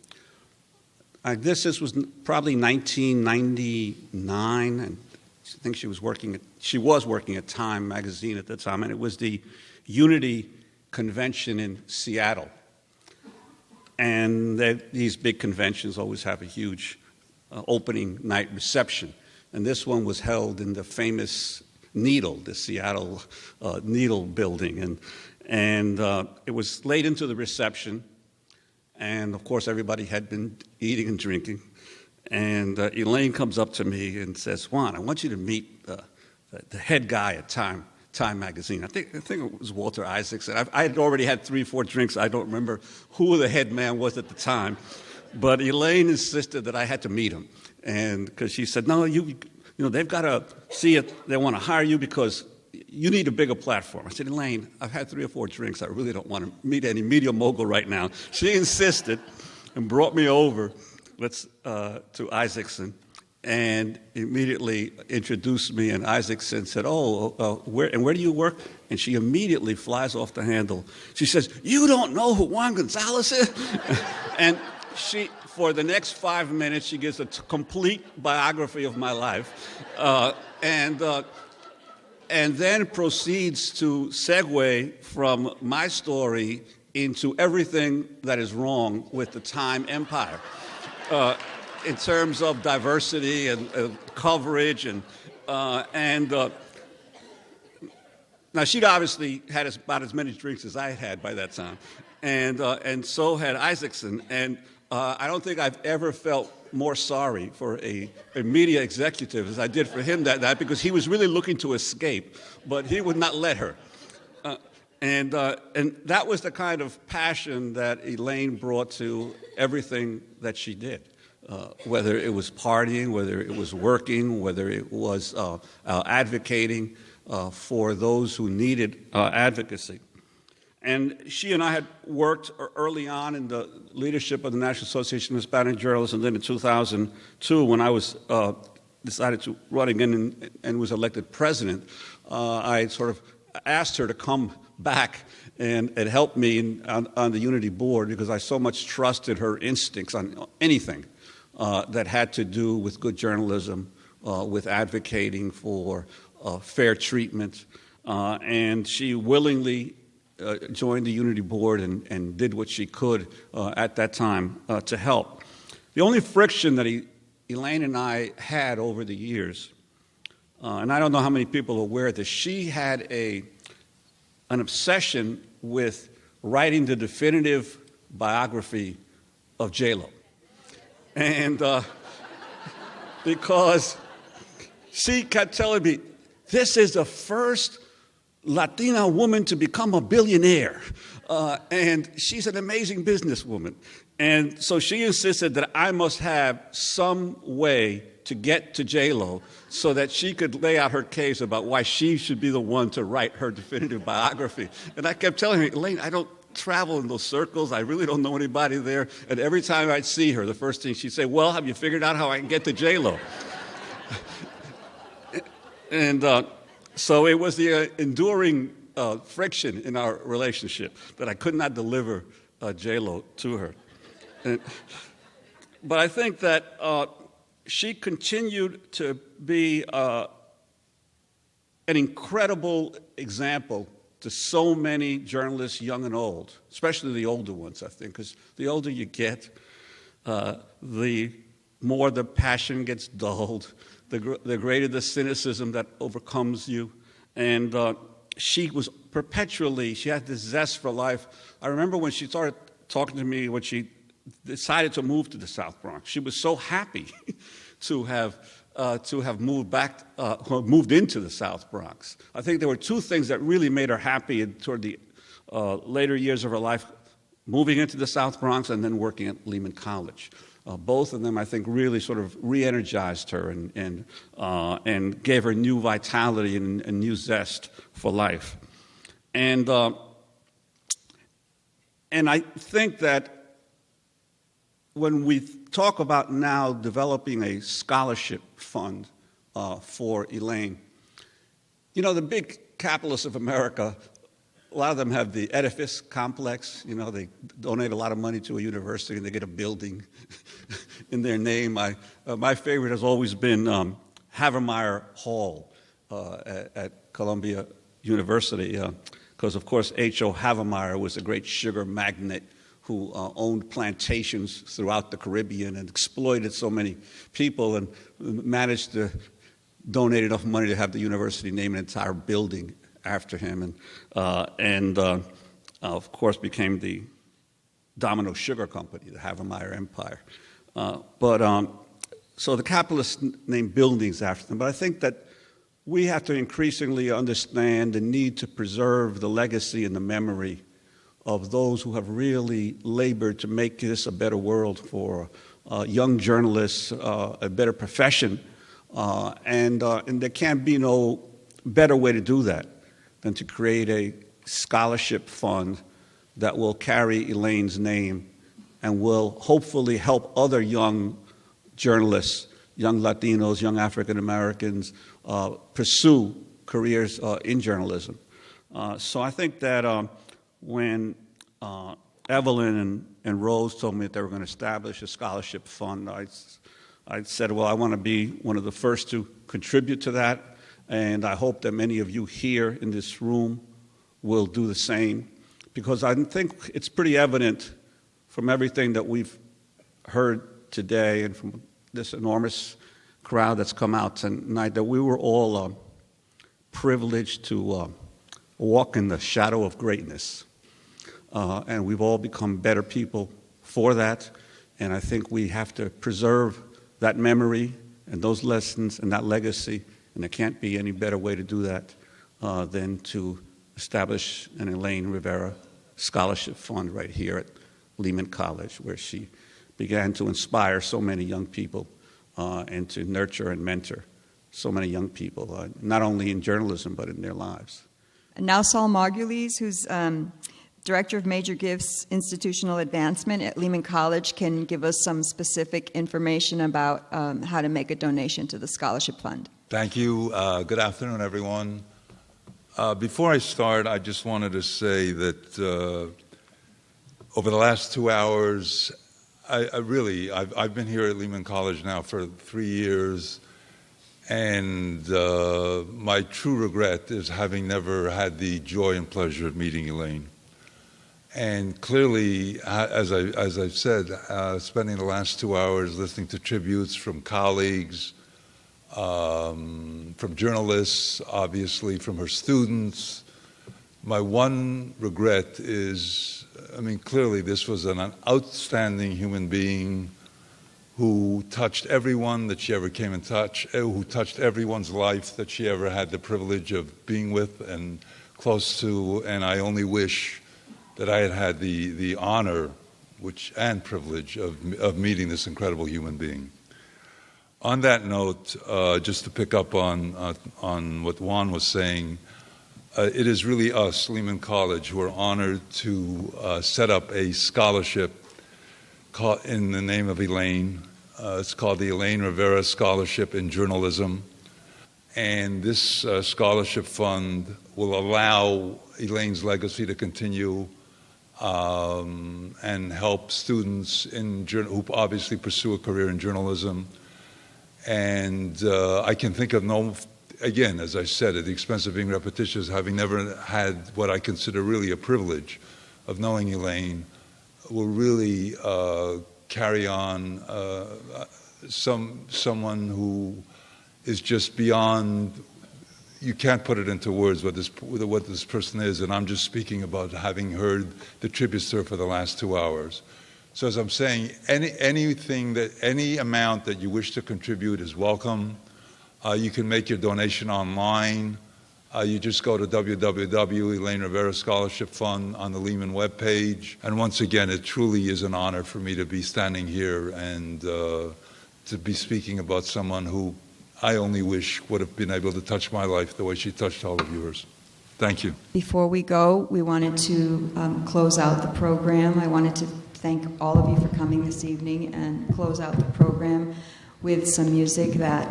This was probably 1999, and I think she was working at Time magazine at the time, and it was the Unity Convention in Seattle. And these big conventions always have a huge opening night reception. And this one was held in the famous Needle, the Seattle Needle building. And it was late into the reception. And, of course, everybody had been eating and drinking. And Elaine comes up to me and says, Juan, I want you to meet the head guy at Time magazine. I think it was Walter Isaacson. I had already had 3-4 drinks. I don't remember who the head man was at the time, but Elaine insisted that I had to meet him, and because she said, "No, you know, they've got to see it. They want to hire you because you need a bigger platform." I said, "Elaine, I've had 3 or 4 drinks. I really don't want to meet any media mogul right now." She insisted, and brought me over to Isaacson. And immediately introduced me, and Isaacson said, where do you work? And she immediately flies off the handle. She says, "You don't know who Juan Gonzalez is?" And she, for the next 5 minutes, she gives a complete biography of my life, and then proceeds to segue from my story into everything that is wrong with the Time empire. In terms of diversity and coverage, now she'd obviously had about as many drinks as I had by that time, and so had Isaacson. And I don't think I've ever felt more sorry for a media executive as I did for him that night, because he was really looking to escape, but he would not let her. And that was the kind of passion that Elaine brought to everything that she did. Whether it was partying, whether it was working, whether it was advocating for those who needed advocacy. And she and I had worked early on in the leadership of the National Association of Hispanic Journalists, and then in 2002, when I was decided to run again and was elected president, I sort of asked her to come back and help me on the Unity board, because I so much trusted her instincts on anything that had to do with good journalism, with advocating for fair treatment. And she willingly joined the Unity board and did what she could at that time to help. The only friction that Elaine and I had over the years, and I don't know how many people are aware of this, she had an obsession with writing the definitive biography of J-Lo. And because she kept telling me, this is the first Latina woman to become a billionaire. And she's an amazing businesswoman. And so she insisted that I must have some way to get to J-Lo so that she could lay out her case about why she should be the one to write her definitive biography. And I kept telling her, Elaine, I don't travel in those circles. I really don't know anybody there. And every time I'd see her, the first thing she'd say, well, have you figured out how I can get to J-Lo? And so it was the enduring friction in our relationship that I could not deliver J-Lo to her. But I think that she continued to be an incredible example to so many journalists, young and old, especially the older ones, I think, because the older you get, the more the passion gets dulled, the greater the cynicism that overcomes you. And she was perpetually, she had this zest for life. I remember when she started talking to me, when she decided to move to the South Bronx. She was so happy to have moved into the South Bronx. I think there were two things that really made her happy toward the later years of her life: moving into the South Bronx and then working at Lehman College. Both of them, I think, really sort of re-energized her and gave her new vitality and new zest for life. And I think that when we talk about now developing a scholarship fund for Elaine, you know, the big capitalists of America, a lot of them have the edifice complex. You know, they donate a lot of money to a university and they get a building in their name. My favorite has always been Havemeyer Hall at Columbia University, because, of course, H.O. Havemeyer was a great sugar magnate who owned plantations throughout the Caribbean and exploited so many people and managed to donate enough money to have the university name an entire building after him, and of course became the Domino Sugar Company, the Havemeyer Empire. So the capitalists named buildings after them. But I think that we have to increasingly understand the need to preserve the legacy and the memory of those who have really labored to make this a better world for young journalists, a better profession, and there can't be no better way to do that than to create a scholarship fund that will carry Elaine's name and will hopefully help other young journalists, young Latinos, young African Americans, pursue careers in journalism. So I think that when Evelyn and Rose told me that they were going to establish a scholarship fund, I said, well, I want to be one of the first to contribute to that, and I hope that many of you here in this room will do the same, because I think it's pretty evident from everything that we've heard today and from this enormous crowd that's come out tonight that we were all privileged to walk in the shadow of greatness. And we've all become better people for that. And I think we have to preserve that memory and those lessons and that legacy. And there can't be any better way to do that than to establish an Elaine Rivera Scholarship Fund right here at Lehman College, where she began to inspire so many young people and to nurture and mentor so many young people, not only in journalism, but in their lives. And now Saul Margulies, who's Director of Major Gifts Institutional Advancement at Lehman College, can give us some specific information about how to make a donation to the Scholarship Fund. Thank you. Good afternoon, everyone. Before I start, I just wanted to say that over the last 2 hours, I've been here at Lehman College now for 3 years, and my true regret is having never had the joy and pleasure of meeting Elaine. And clearly, as I've said, spending the last 2 hours listening to tributes from colleagues, from journalists, obviously, from her students, my one regret is, clearly this was an outstanding human being who touched everyone that she ever came in touch, who touched everyone's life that she ever had the privilege of being with and close to, and I only wish that I had had the honor and privilege of meeting this incredible human being. On that note, just to pick up on what Juan was saying, it is really us, Lehman College, who are honored to set up a scholarship in the name of Elaine. It's called the Elaine Rivera Scholarship in Journalism. And this scholarship fund will allow Elaine's legacy to continue and help students who obviously pursue a career in journalism. And I can think of again, as I said, at the expense of being repetitious, having never had what I consider really a privilege of knowing Elaine, will really carry on someone who is just beyond, you can't put it into words what this person is, and I'm just speaking about having heard the tributes to her for the last 2 hours. So as I'm saying, any amount that you wish to contribute is welcome. You can make your donation online. You just go to www. Elaine Rivera Scholarship Fund on the Lehman webpage. And once again, it truly is an honor for me to be standing here and to be speaking about someone who I only wish would have been able to touch my life the way she touched all of yours. Thank you. Before we go, we wanted to close out the program. I wanted to thank all of you for coming this evening and close out the program with some music that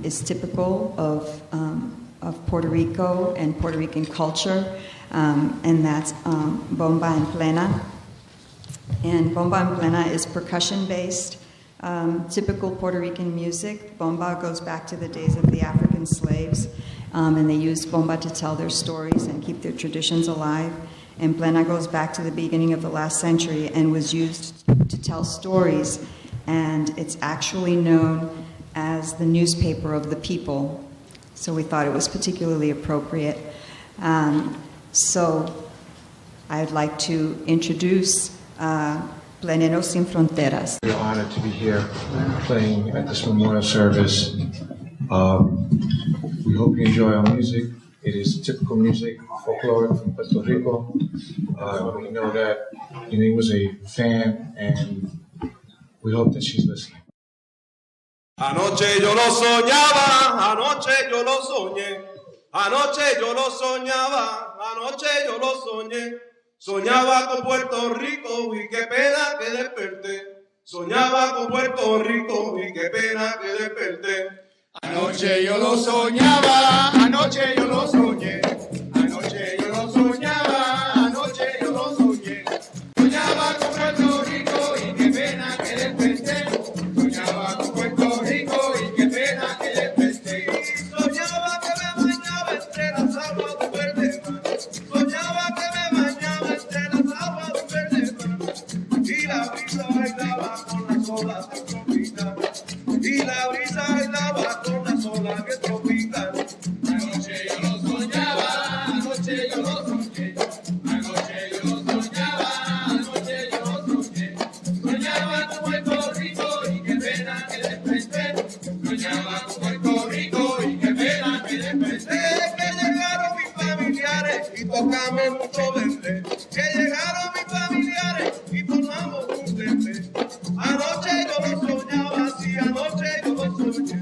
is typical of Puerto Rico and Puerto Rican culture, and that's Bomba en Plena. And Bomba en Plena is percussion-based, typical Puerto Rican music. Bomba goes back to the days of the African slaves, and they used bomba to tell their stories and keep their traditions alive. And Plena goes back to the beginning of the last century and was used to tell stories, and it's actually known as the newspaper of the people. So we thought it was particularly appropriate. So I'd like to introduce Pleneros Sin Fronteras. We're honored to be here playing at this memorial service. We hope you enjoy our music. It is typical music, folklore from Puerto Rico. We know that Elaine was a fan, and we hope that she's listening. Anoche yo lo soñaba, anoche yo lo soñé, anoche yo lo soñaba, anoche yo lo soñé. Soñaba con Puerto Rico y qué pena que desperté. Soñaba con Puerto Rico y qué pena que desperté. Anoche yo lo soñaba, anoche yo lo soñé, anoche yo lo soñaba, anoche yo lo soñé. Soñaba con Puerto Rico y qué pena que desperté. Soñaba con Puerto Rico y qué pena que desperté. Soñaba que me bañaba entre las aguas de verde mar. Soñaba que me bañaba entre las aguas de verde mar. Y la brisa bailaba con las olas del tropical. Y la brisa bailaba con las olas del tropical. Anoche yo lo soñaba, anoche yo lo soñé. Anoche yo lo soñaba, anoche yo lo soñé. Soñaba con Puerto Rico y qué pena que desperté. Soñaba con Puerto Rico y qué pena que desperté. Que llegaron mis familiares y tocamos mucho verde. Que llegaron mis familiares y tomamos un verde. Anoche yo lo soñaba, sí, anoche yo lo soñé.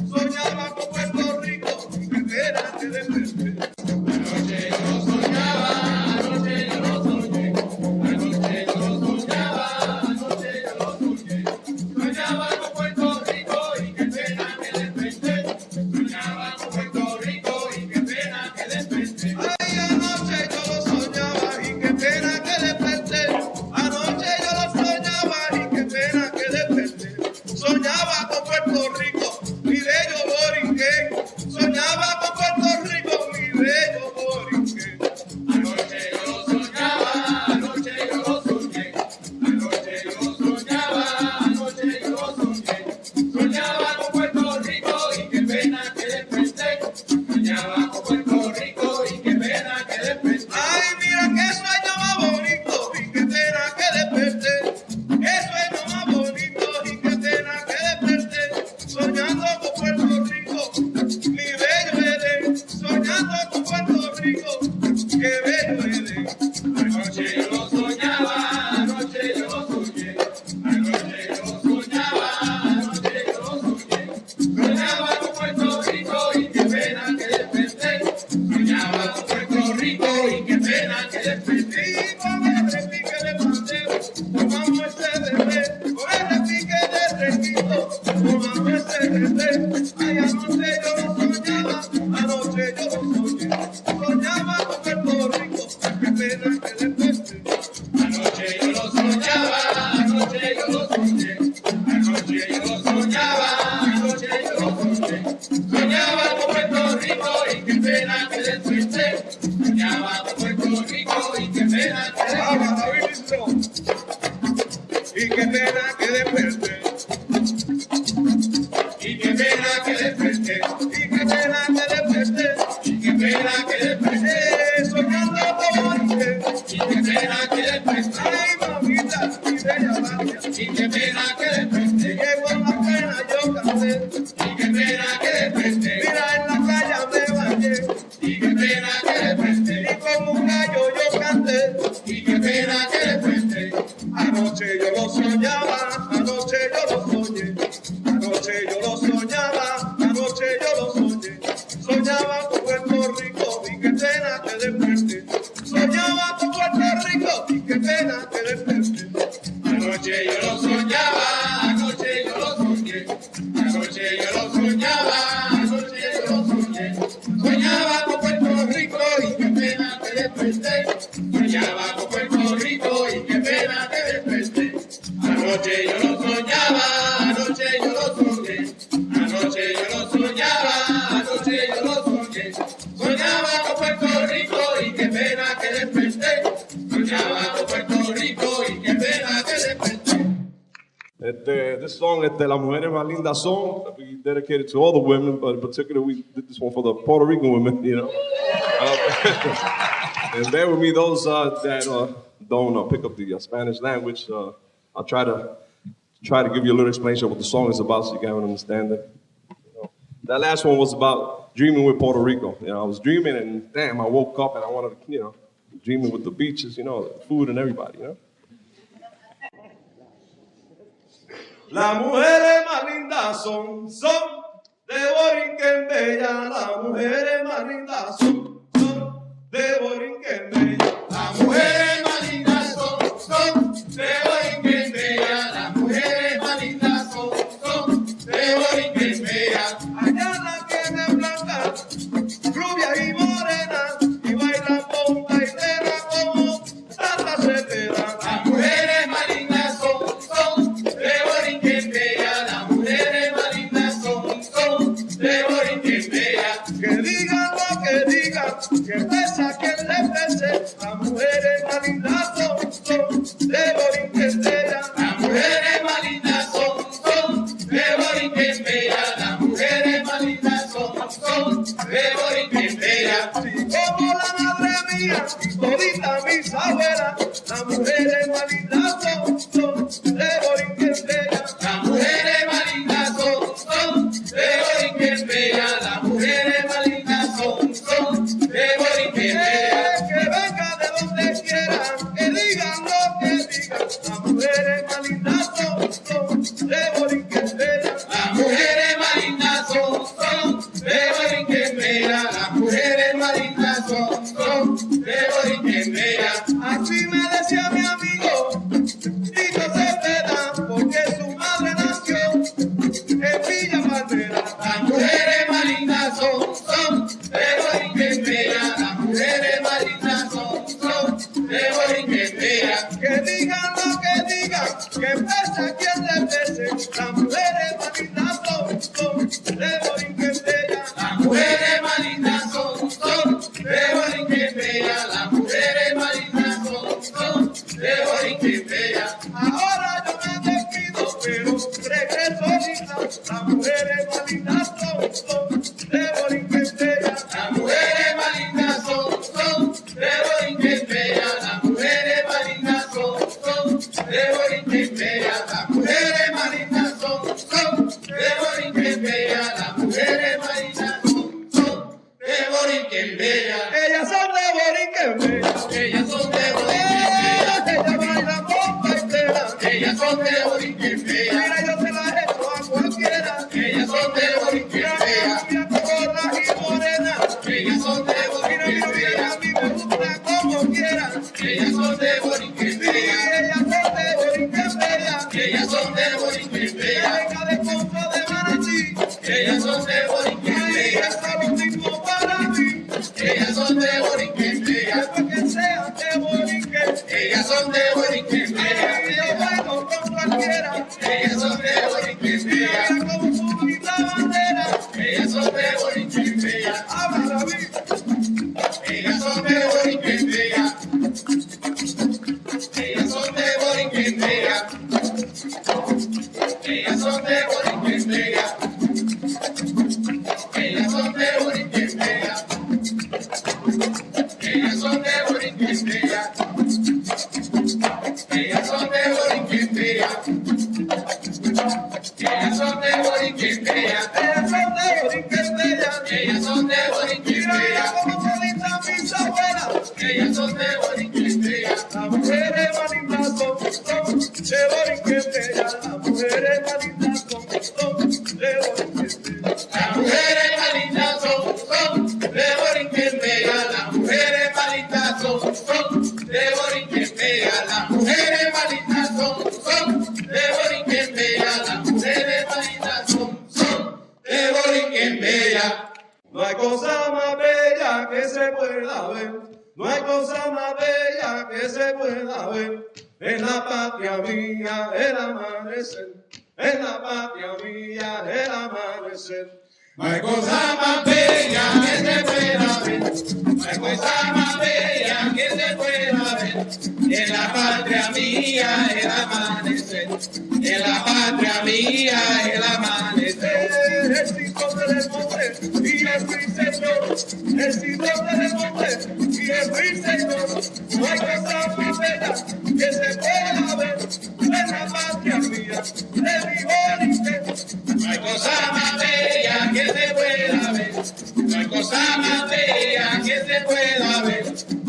Soñaba con Puerto Rico y qué pena que desperté. Anoche yo lo soñaba, anoche yo lo soñé. Anoche yo lo soñaba, anoche yo lo soñé. Soñaba con Puerto Rico y qué pena que desperté. Soñaba con Puerto Rico y qué pena que desperté. Ay, anoche yo lo soñaba y qué pena que desperté. Anoche yo lo soñaba y qué pena que desperté. desperté. Ay, anoche yo lo soñaba, anoche yo lo soñé. Soñaba con Puerto Rico, qué pena que desperté. Anoche yo lo soñaba, anoche yo lo soñé. Anoche yo lo soñaba, anoche yo lo soñé. Soñaba con Puerto Rico y qué pena que desperté. Soñaba con Puerto Rico y qué pena que desperté. Y qué pena que desperté. Y qué pena que desperté. Y qué pena que desperté. Y qué pena que desperté. Soñando con usted. Y qué pena que desperté. Ay, mamita, mi bella patria. Y qué pena que desperté. Que con la pena yo canté. Y qué pena que desperté. Mira, en la playa me bañé. Y qué pena que desperté. Y como un gallo yo canté. Y qué pena que desperté. Anoche yo lo soñaba, anoche yo lo soñé. Anoche yo lo soñaba, anoche yo lo soñé. Soñaba con Puerto Rico y qué pena que desperté. Soñaba con Puerto Rico y qué pena que desperté. Anoche yo lo soñaba, anoche yo lo soñé. Anoche yo lo soñaba, anoche yo lo soñé. Soñaba con Puerto Rico y qué pena que desperté. Soñaba con Puerto Rico y qué pena que desperté. Anoche yo lo soñaba, anoche yo lo soñé. Anoche yo lo soñaba, anoche yo lo soñé. Soñaba con Puerto Rico y qué pena que desperté. Soñaba con Puerto Rico y qué pena que desperté. This song, Las Mujeres Más Lindas Son, we dedicated to all the women, but in particular we did this one for the Puerto Rican women, you know. And bear with me, those that don't pick up the Spanish language. I'll try to give you a little explanation of what the song is about so you can have an understanding. You know, that last one was about dreaming with Puerto Rico. You know, I was dreaming and damn, I woke up and I wanted to, you know, dreaming with the beaches, you know, the food and everybody, you know. Las mujeres más lindas son de Borinquen Bella. Las mujeres más lindas son de Borinquen Bella. Las mujeres más lindas son de Borinquen Bella. Las mujeres más lindas son de Borinquen Bella. Allá la tienen blanca, rubia y morena, y bailan con bailera como tanta se queda. Las mujeres más lindas son de Borinquen Bella. Las mujeres más lindas son de Borinquen Bella. Que digan lo que digan, que pesa que le pese. Las mujeres más lindas son de Borinquen Bella. Las mujeres más lindas son de Borinquen Bella. Las mujeres más lindas son de Borinquen Bella. Como la madre mía, todita mis abuelas. Las mujeres más lindas son de Borinquen Bella. Las mujeres más lindas son de Borinquen Bella. Las mujeres más lindas son de Borinquen Bella. Que venga de donde quiera, que digan lo que digan. Las mujeres más lindas son de Borinquen Bella. Las mujeres más lindas son de Borinquen Bella. Las mujeres más lindas son de Borinquen Bella. Así me decía mi amigo Tito Cepeda, porque su madre nació en Villa Palmera. Las mujeres más lindas son de Borinquen Bella. Las mujeres más lindas son de Borinquen Bella. Que digan lo que digan, que pesa quien le pese. Las mujeres más lindas son de Borinquen Bella. Las mujeres más lindas son de Borinquen Bella. Las mujeres más lindas son de Borinquen Bella. Ahora yo me despido, pero regreso linda. Las mujeres más lindas son de Borinquen Bella. Las mujeres más lindas son de Borinquen Bella. Las mujeres más lindas son de Borinquen Bella. Las mujeres más lindas son de Borinquen Bella. Las mujeres más lindas son de Borinquen Bella. Ellas son de Borinquen Bella. Ellas son de Borinquen Bella. Ellas bailan con bailera. Ellas son de Borinquen Bella. Mira, yo se las he hecho a cualquiera. Ellas son de Borinquen Bella. de Borinquen bella. Yo bailo con cualquiera. Ellas son de Borinquen bella. Como subir la bandera. Ellas son de Borinquen bella. Habla la vida. Ellas son de Borinquen bella. Ellas son de Borinquen bella. Ellas son de Borinquen bella. Ellas son de Borinquen bella. Ellas son de Borinquen bella. Ellas son de Borinquen bella. Ellas son de Borinquen bella. Ellas son de Borinquen bella. Ellas son de Borinquen bella. Como solitas mis abuelas. Ellas son de Borinquen bella. Las mujeres manitas son de Borinquen bella. Las mujeres manitas son de Borinquen bella. Las mujeres manitas son de Borinquen bella. Las mujeres manitas son de Borinquen bella. Las mujeres manitas son de Borinquen bella. Las mujeres manitas son de Borinquen bella. No hay cosa más bella que se pueda ver. No hay cosa más bella que se pueda ver. En la patria mía el amanecer. En la patria mía el amanecer. No hay cosa más bella que se pueda ver. No hay cosa más bella que se pueda ver. En la patria mía el amanecer. En la patria mía el amanecer. El ciclo del monte y el ruiseñor. El ciclo del monte y el ruiseñor. No hay cosa más bella que se pueda ver. En la patria mía de mi Borinquen. No hay cosa más bella que se pueda ver. No hay cosa más bella que se pueda ver.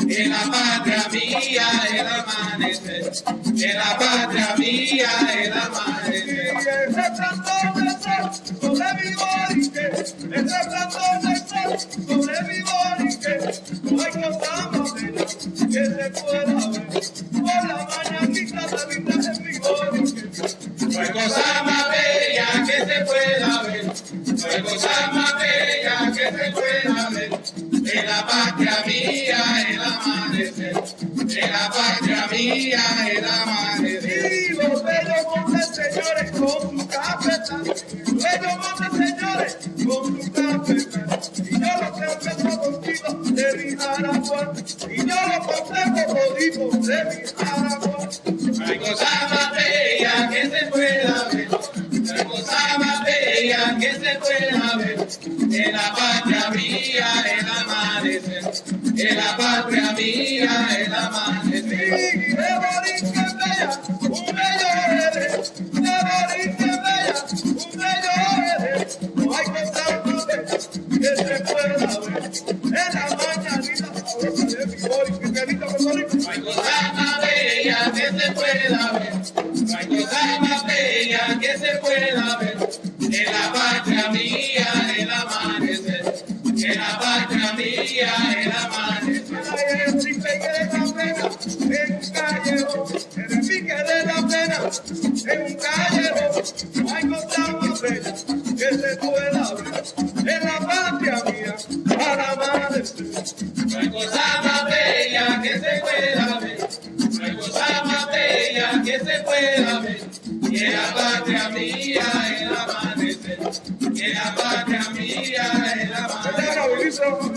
En la patria mía el amanecer. En la patria mía el amanecer. El resplandor del sol sobre mi Borinquen. El resplandor del sol sobre mi Borinquen. No hay cosa más bella que se pueda ver. Por la mañanita de mi Borinquen. No hay cosa más bella que se pueda ver. No hay cosa más bella que se pueda ver. En la patria mía el amanecer. En la patria mía el amanecer. Y los bellos montes, señores, con su cafetán. Los bellos montes, señores, con su cafetán. Y yo lo que empezó contigo de mi Jaraguá. Y yo lo complejo todito de mi Jaraguá. No hay cosa más bella que se pueda ver. No hay cosa más bella que se pueda ver. En la patria mía el amanecer. En la patria mía el amanecer. Y de Borinquen bella, un bello eres. De Borinquen bella, un bello eres. No hay cosa más bella que se pueda ver. En la mañanita sabrosa de mi Borinquen. No hay cosa más bella que se pueda ver. No hay cosa más bella que se pueda ver. En la patria mía el amanecer. En la patria mía el amanecer. En el pique de la pena, en un callejón. En el pique de la pena, en un callejón. No hay cosa más bella que se pueda ver. En la patria mía al amanecer. No hay cosa más bella que se pueda ver. No hay cosa más bella que se pueda ver. Y en la patria mía el amanecer. En la patria mía el amanecer.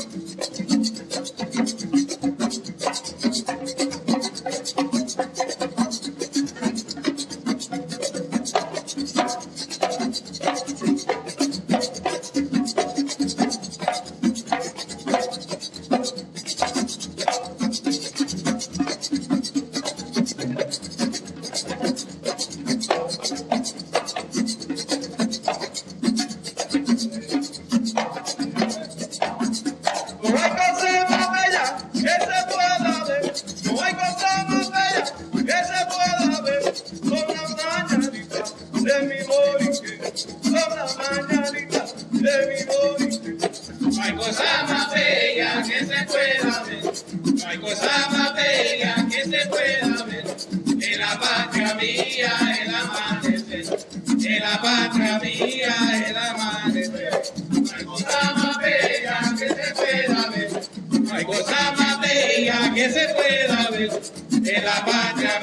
que se pueda ver en la patria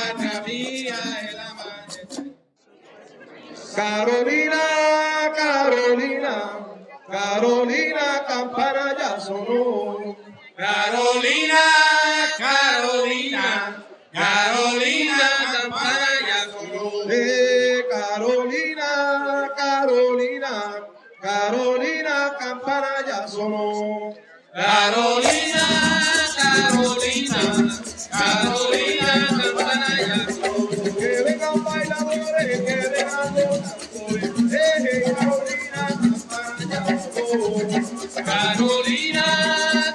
patria mía es la más. Carolina, Carolina, Carolina, campana ya sonó. Carolina, Carolina, Carolina, campana ya sonó. Carolina, Carolina, Carolina, campana ya sonó. Carolina, Carolina, Carolina, campana ya sonó. Que vengan bailadores, que vengan los cantores. Carolina, campana ya sonó. Carolina,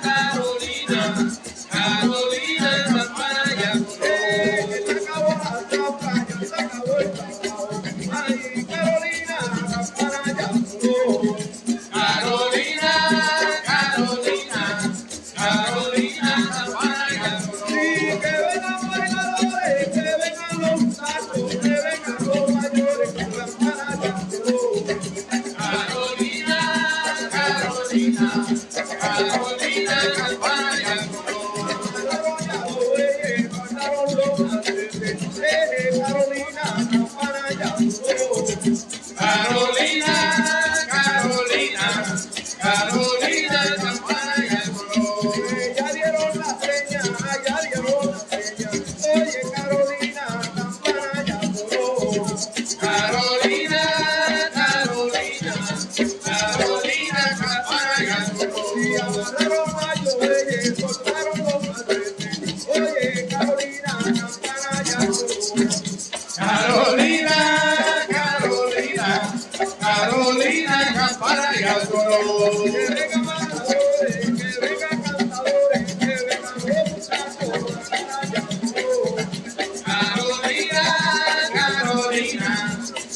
Carolina, Carolina, campana ya sonó. Se acabó la chapa, ya se acabó el trabajo. Ay, Carolina, campana ya sonó. Carolina, Carolina, Carolina, campana ya sonó. Sí, que vengan bailadores, que vengan los muchachos, que vengan los mayores, que la campana ya sonó. Carolina, Carolina, Carolina, campana ya sonó. Carolina, Carolina, Carolina, campana ya sonó. Ya dieron la seña, ya dieron la seña. Oye, Carolina, campana ya sonó. Carolina, Carolina, Carolina, campana ya sonó. Y amarraron mayores, soltaron los madretes. Oye, Carolina, campana ya sonó. Carolina, Carolina, Carolina, campana ya sonó. Que vengan bailadores, que vengan cantadores, que vengan los muchachos, campana ya sonó. Carolina, Carolina,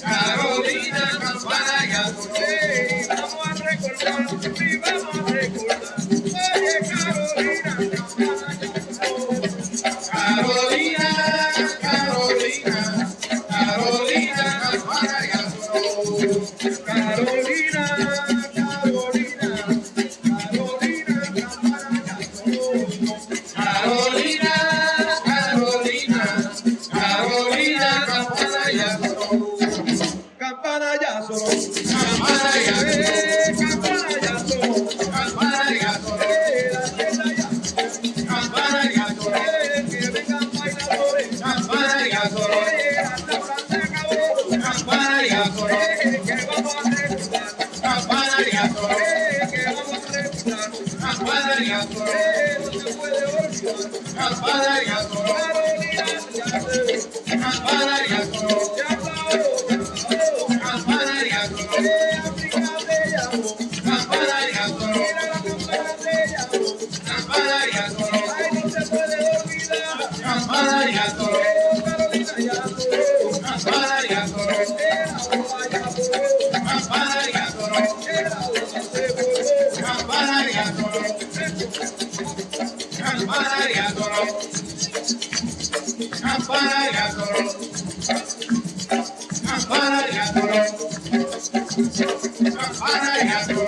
Carolina, campana ya sonó. Vamos a recordar, sí, vamos a recordar. Oye, Carolina, campana ya sonó. Carolina, Carolina, Carolina, campana ya sonó. Carolina, Carolina, Carolina, campana ya sonó. Carolina, Carolina, Carolina, campana ya sonó. Campana ya sonó. Campana ya sonó. Campana ya sonó. Campana ya sonó. La fiesta ya sonó. Campana ya sonó. Que vengan bailadores. Campana ya sonó. La tabla se acabó. Campana ya sonó. Que vamos a recordar. Campana ya sonó. Que vamos a recordar. Campana ya sonó. No se puede olvidar. Campana ya sonó. Carolina ya sonó. Campana ya sonó. Ya sonó. Campana ya sonó. África te llamó. Campana ya sonó. Mira la campana te llamó. Campana ya sonó. Ay, no se puede olvidar. Campana ya sonó. Carolina ya sonó. Campana ya sonó. El agua ya sonó. Campana ya sonó. El agua se voló. Campana ya sonó. Campana ya sonó. Campana ya sonó. Campana ya sonó. Campana ya sonó.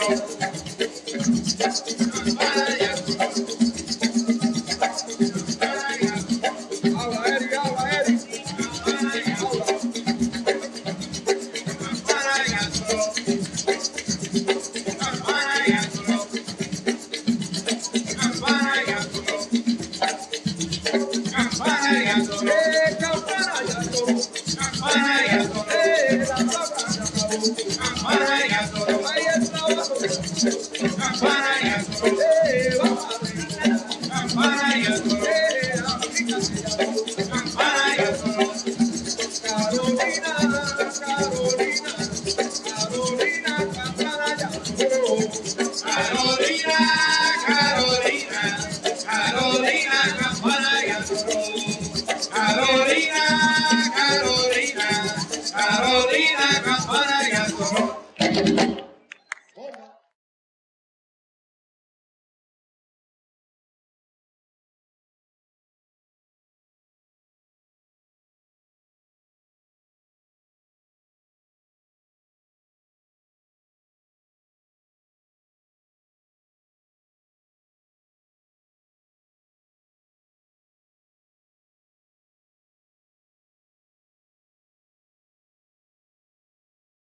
Campana ya sonó. Habla, Eri, habla, Eri. Campana ya sonó. Campana ya sonó. Campana ya sonó. Campana ya sonó. Campana ya sonó. Campana ya sonó.